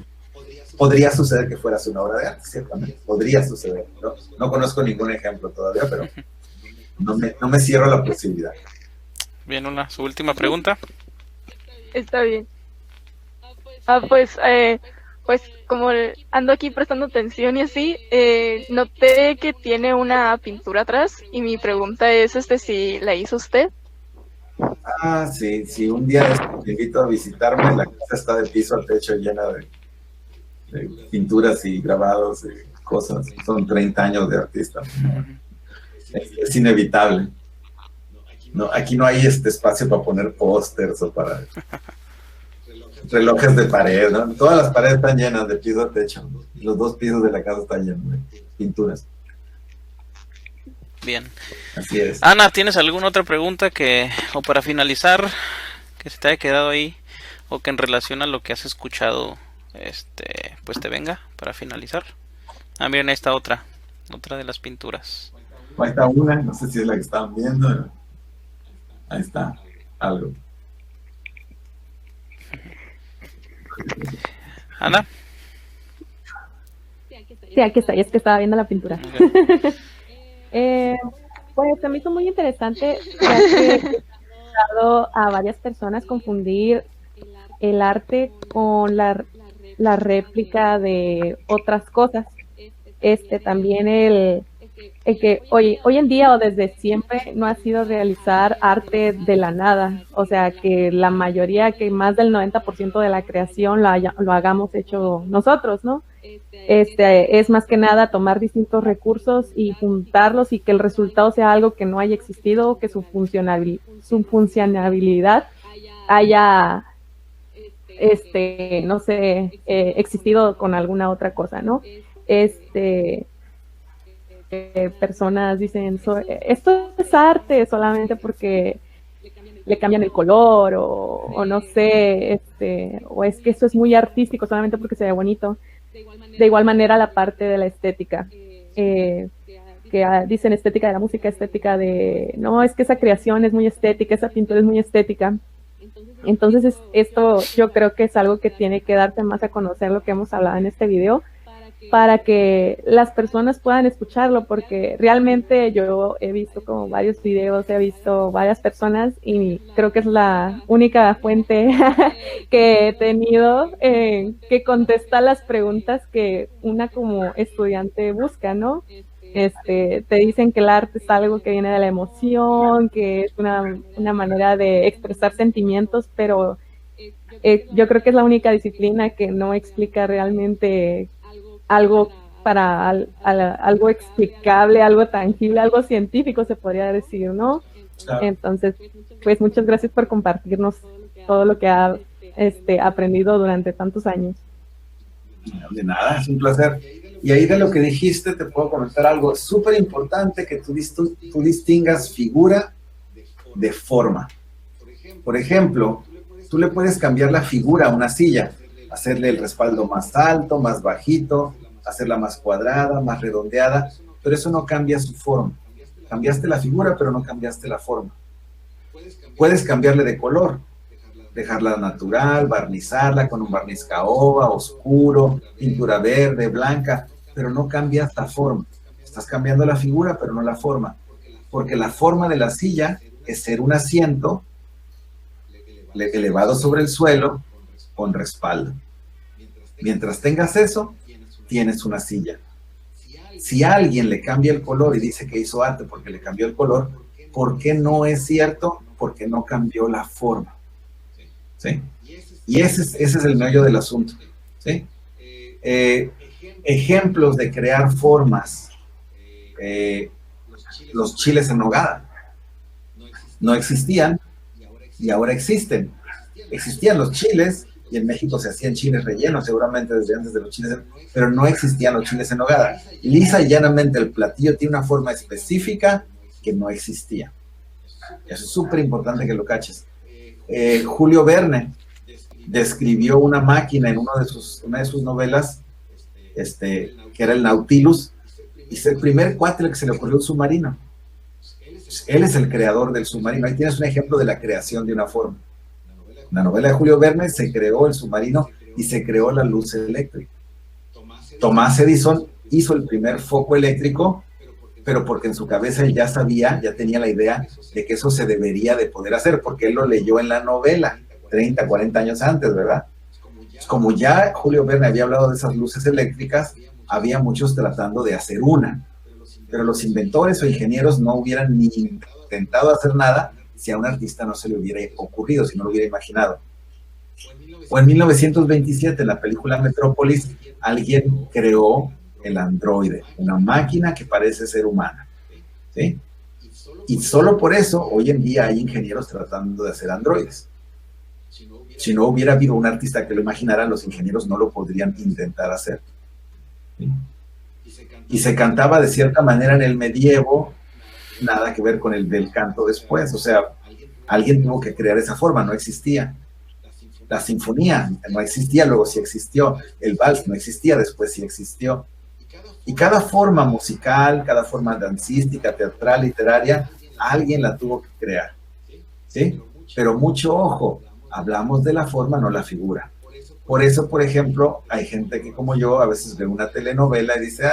podría suceder que fueras una obra de arte, ciertamente. Podría suceder, ¿no? No conozco ningún ejemplo todavía, pero no me cierro a la posibilidad. Bien, su última pregunta. Está bien. Pues como ando aquí prestando atención y así, noté que tiene una pintura atrás y mi pregunta es si la hizo usted. Ah, sí, sí, un día te invito a visitarme, la casa está de piso a techo llena de pinturas y grabados y cosas. Son 30 años de artista. Es inevitable. No, aquí no hay espacio para poner pósters o para relojes de pared, ¿no? Todas las paredes están llenas de piso a techo. Los 2 pisos de la casa están llenos de pinturas. Bien. Así es. Ana, ¿tienes alguna otra pregunta o para finalizar, que se te haya quedado ahí, o que en relación a lo que has escuchado, pues te venga para finalizar? Ah, miren, ahí está otra de las pinturas. Ahí está una, no sé si es la que estaban viendo. Ahí está, algo. Ana. Sí, aquí está, y es que estaba viendo la pintura. Okay. Pues se me hizo muy interesante, ya que he escuchado a varias personas confundir el arte con la réplica de otras cosas. También el que hoy en día o desde siempre no ha sido realizar arte de la nada, o sea que la mayoría, que más del 90% de la creación lo hagamos hecho nosotros, ¿no? Es más que nada tomar distintos recursos y juntarlos y que el resultado sea algo que no haya existido, que su funcionabilidad haya no sé, existido con alguna otra cosa, ¿no? Personas dicen, esto es arte solamente porque le cambian el color o no sé, o es que esto es muy artístico solamente porque se ve bonito. De igual manera la parte de la estética, que dicen estética de la música, estética de, no, es que esa creación es muy estética, esa pintura es muy estética. Entonces esto yo creo que es algo que tiene que darte más a conocer, lo que hemos hablado en este video, para que las personas puedan escucharlo, porque realmente yo he visto como varios videos, he visto varias personas y creo que es la única fuente que he tenido que contesta las preguntas que una como estudiante busca, ¿no? Te dicen que el arte es algo que viene de la emoción, que es una manera de expresar sentimientos, pero yo creo que es la única disciplina que no explica realmente algo para algo explicable, algo tangible, algo científico se podría decir, ¿no? Claro. Entonces, pues muchas gracias por compartirnos todo lo que ha aprendido durante tantos años. De nada, es un placer. Y ahí de lo que dijiste te puedo comentar algo súper importante, que tú distingas figura de forma. Por ejemplo, tú le puedes cambiar la figura a una silla, hacerle el respaldo más alto, más bajito, hacerla más cuadrada, más redondeada, pero eso no cambia su forma. Cambiaste la figura, pero no cambiaste la forma. Puedes cambiarle de color, dejarla natural, barnizarla con un barniz caoba, oscuro, pintura verde, blanca, pero no cambias la forma. Estás cambiando la figura, pero no la forma, porque la forma de la silla es ser un asiento elevado sobre el suelo con respaldo. Mientras tengas eso, tienes una silla. Si alguien le cambia el color y dice que hizo arte porque le cambió el color, ¿por qué no es cierto? Porque no cambió la forma. ¿Sí? Y ese es el meollo del asunto. ¿Sí? Ejemplos de crear formas. Los chiles en nogada. No existían y ahora existen. Existían los chiles y en México se hacían chiles rellenos, seguramente desde antes de los chiles, pero no existían los chiles en nogada. Lisa y llanamente el platillo tiene una forma específica que no existía. Eso es súper importante que lo caches. Julio Verne describió una máquina en una de sus novelas, que era el Nautilus, y es el primer cuate al que se le ocurrió un submarino. Él es el creador del submarino. Ahí tienes un ejemplo de la creación de una forma. En la novela de Julio Verne se creó el submarino y se creó la luz eléctrica. Tomás Edison hizo el primer foco eléctrico, pero porque en su cabeza él ya sabía, ya tenía la idea de que eso se debería de poder hacer, porque él lo leyó en la novela 30, 40 años antes, ¿verdad? Como ya Julio Verne había hablado de esas luces eléctricas, había muchos tratando de hacer una, pero los inventores o ingenieros no hubieran ni intentado hacer nada si a un artista no se le hubiera ocurrido, si no lo hubiera imaginado. O en 1927, en la película Metrópolis, alguien creó el androide, una máquina que parece ser humana, ¿sí? Y solo por eso, hoy en día hay ingenieros tratando de hacer androides. Si no hubiera habido un artista que lo imaginara, los ingenieros no lo podrían intentar hacer, ¿sí? Y se cantaba de cierta manera en el medievo, nada que ver con el del canto después, o sea, alguien tuvo que crear esa forma, no existía. La sinfonía no existía, luego sí existió. El vals no existía, después sí existió. Y cada forma musical, cada forma dancística, teatral, literaria, alguien la tuvo que crear, ¿sí? Pero mucho ojo, hablamos de la forma, no la figura. Por eso, por ejemplo, hay gente que como yo a veces ve una telenovela y dice,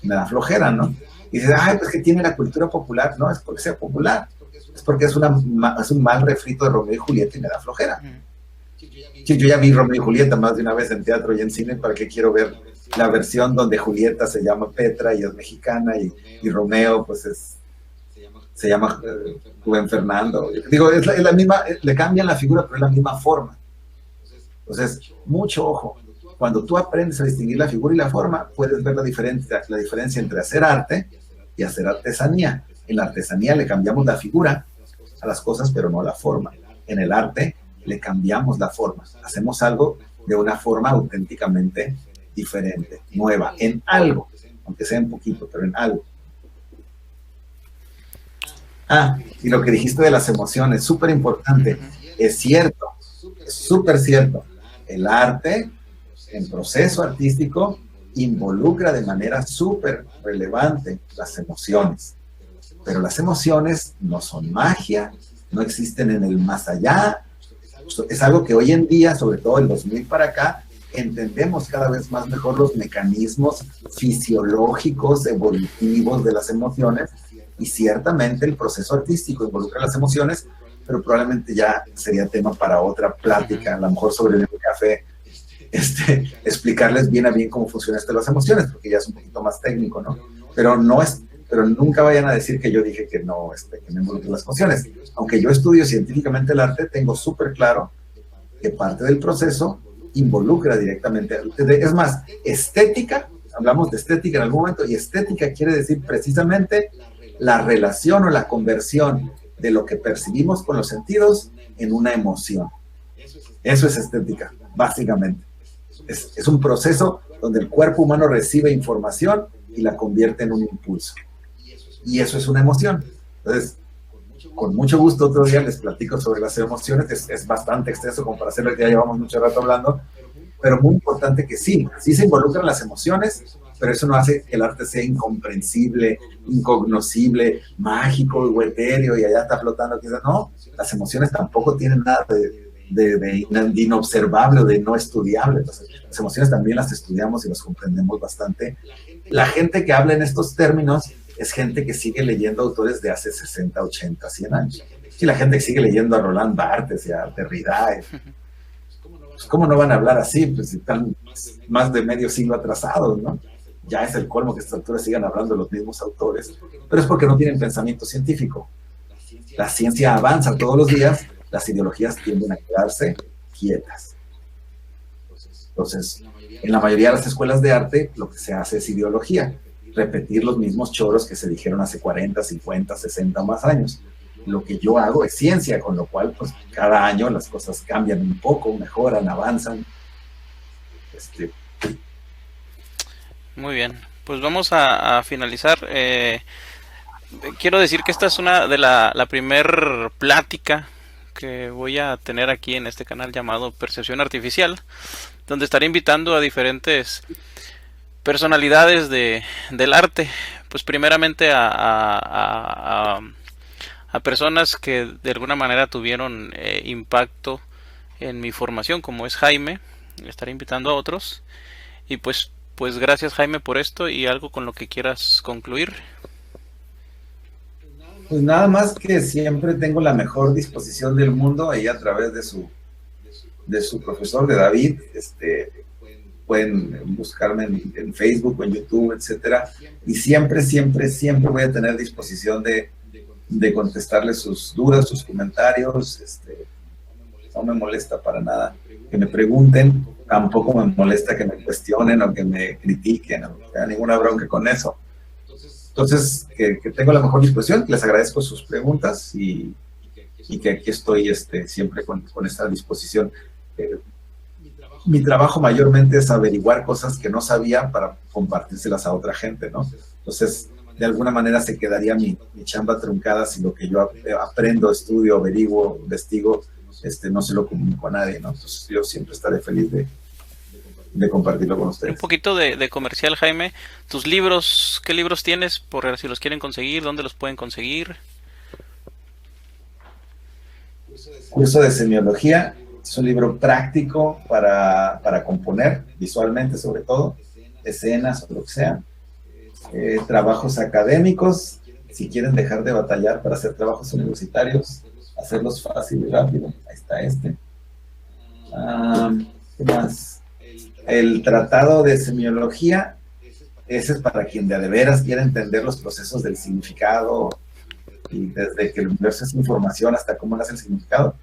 me da flojera, ¿no? Y dice, pues que tiene la cultura popular. No, es porque sea popular. Es porque es un mal refrito de Romeo y Julieta y me da flojera. Sí, yo ya vi Romeo y Julieta más de una vez en teatro y en cine, ¿para qué quiero ver la versión donde Julieta se llama Petra y es mexicana y Romeo pues se llama Rubén Fernando? Digo, es la misma, le cambian la figura, pero es la misma forma. Entonces, mucho ojo. Cuando tú aprendes a distinguir la figura y la forma, puedes ver la diferencia entre hacer arte y hacer artesanía. En la artesanía le cambiamos la figura a las cosas, pero no la forma. En el arte le cambiamos la forma. Hacemos algo de una forma auténticamente diferente, nueva, en algo, aunque sea un poquito, pero en algo. Y lo que dijiste de las emociones, súper importante. Es cierto, es súper cierto. El arte, en proceso artístico, involucra de manera súper relevante las emociones. Pero las emociones no son magia, no existen en el más allá. Es algo que hoy en día, sobre todo el 2000 para acá, entendemos cada vez más mejor los mecanismos fisiológicos, evolutivos de las emociones, y ciertamente el proceso artístico involucra las emociones, pero probablemente ya sería tema para otra plática, a lo mejor sobre el café, explicarles bien a bien cómo funcionan las emociones, porque ya es un poquito más técnico, ¿no? Pero nunca vayan a decir que yo dije que no, que no involucran las emociones. Aunque yo estudio científicamente el arte, tengo súper claro que parte del proceso involucra directamente. Es más, estética, hablamos de estética en algún momento, y estética quiere decir precisamente la relación o la conversión de lo que percibimos con los sentidos en una emoción. Eso es estética, básicamente. Es un proceso donde el cuerpo humano recibe información y la convierte en un impulso. Y eso es una emoción. Entonces, con mucho gusto otro día les platico sobre las emociones. Es bastante extenso como para hacerlo, ya llevamos mucho rato hablando, pero muy importante que sí se involucran las emociones, pero eso no hace que el arte sea incomprensible, incognoscible, mágico o etéreo y allá está flotando. No, las emociones tampoco tienen nada de inobservable o de no estudiable. Entonces, las emociones también las estudiamos y las comprendemos bastante. La gente que habla en estos términos es gente que sigue leyendo autores de hace 60, 80, 100 años. Y la gente que sigue leyendo a Roland Barthes y a Derrida, pues ¿cómo no van a hablar así? Pues están más de medio siglo atrasados, ¿no? Ya es el colmo que a estas alturas sigan hablando los mismos autores, pero es porque no tienen pensamiento científico. La ciencia avanza todos los días, las ideologías tienden a quedarse quietas. Entonces, en la mayoría de las escuelas de arte, lo que se hace es ideología, repetir los mismos choros que se dijeron hace 40, 50, 60 o más años. Lo que yo hago es ciencia, con lo cual, pues, cada año las cosas cambian un poco, mejoran, avanzan. Muy bien, pues vamos a finalizar. Quiero decir que esta es una de la primer plática que voy a tener aquí en este canal llamado Percepción Artificial, donde estaré invitando a diferentes personalidades del arte. Pues primeramente a personas que de alguna manera tuvieron impacto en mi formación, como es Jaime. Estaré invitando a otros. Y pues gracias, Jaime, por esto, y algo con lo que quieras concluir. Pues nada más que siempre tengo la mejor disposición del mundo ahí a través de su profesor, de David. Pueden buscarme en Facebook o en YouTube, etcétera. Y siempre voy a tener disposición de contestarles sus dudas, sus comentarios. No me molesta para nada que me pregunten, tampoco me molesta que me cuestionen o que me critiquen, no tengo ninguna bronca con eso. Entonces, que tengo la mejor disposición, les agradezco sus preguntas y que aquí estoy siempre con esta disposición. Mi trabajo mayormente es averiguar cosas que no sabía para compartírselas a otra gente, ¿no? Entonces, de alguna manera se quedaría mi chamba truncada si lo que yo aprendo, estudio, averiguo, investigo, no se lo comunico a nadie, ¿no? Entonces yo siempre estaré feliz de compartirlo con ustedes. Un poquito de comercial, Jaime. Tus libros, ¿qué libros tienes? Por si los quieren conseguir, ¿dónde los pueden conseguir? Curso de Semiología. Es un libro práctico para componer, visualmente sobre todo, escenas o lo que sea. Trabajos académicos, si quieren dejar de batallar para hacer trabajos universitarios, hacerlos fácil y rápido. Ahí está ¿qué más? El Tratado de Semiología, ese es para quien de veras quiere entender los procesos del significado, y desde que el universo es información hasta cómo nace el significado.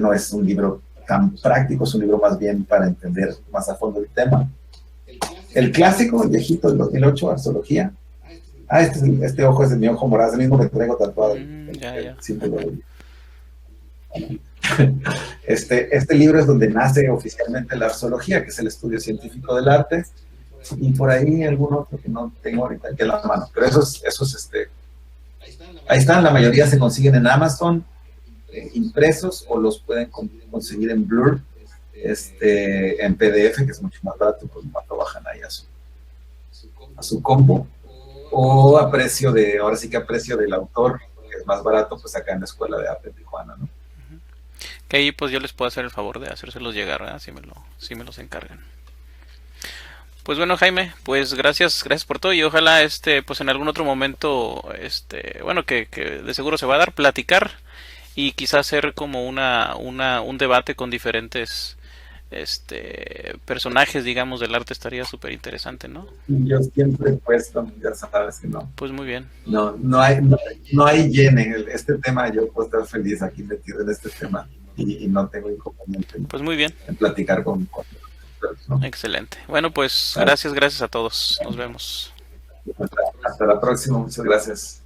No es un libro tan práctico, es un libro más bien para entender más a fondo el tema. El clásico, el viejito del 2008, Astrología. Este ojo es de mi ojo morado, es el mismo que traigo tatuado. Ya. Este libro es donde nace oficialmente la astrología, que es el estudio científico del arte, y por ahí algún otro que no tengo ahorita aquí a la mano, pero esos ahí están, la mayoría se consiguen en Amazon, impresos, o los pueden conseguir en Blur, en PDF, que es mucho más barato, pues más lo bajan ahí a su compu, o a precio ahora sí que a precio del autor, que es más barato, pues acá en la Escuela de Arte de Tijuana, ¿no? Que ahí pues yo les puedo hacer el favor de hacérselos llegar, ¿verdad? Si me los encargan. Pues bueno, Jaime, pues gracias por todo, y ojalá pues en algún otro momento bueno, que de seguro se va a dar, platicar y quizás hacer como un debate con diferentes personajes, digamos, del arte. Estaría súper interesante, ¿no? Yo siempre he puesto, ya sabes que no. Pues muy bien. No hay llene. Este tema, yo puedo estar feliz aquí metido en este tema y no tengo inconveniente. Pues muy bien. En platicar con ¿no? Excelente. Bueno, pues gracias a todos. Nos vemos. Hasta la próxima. Muchas gracias.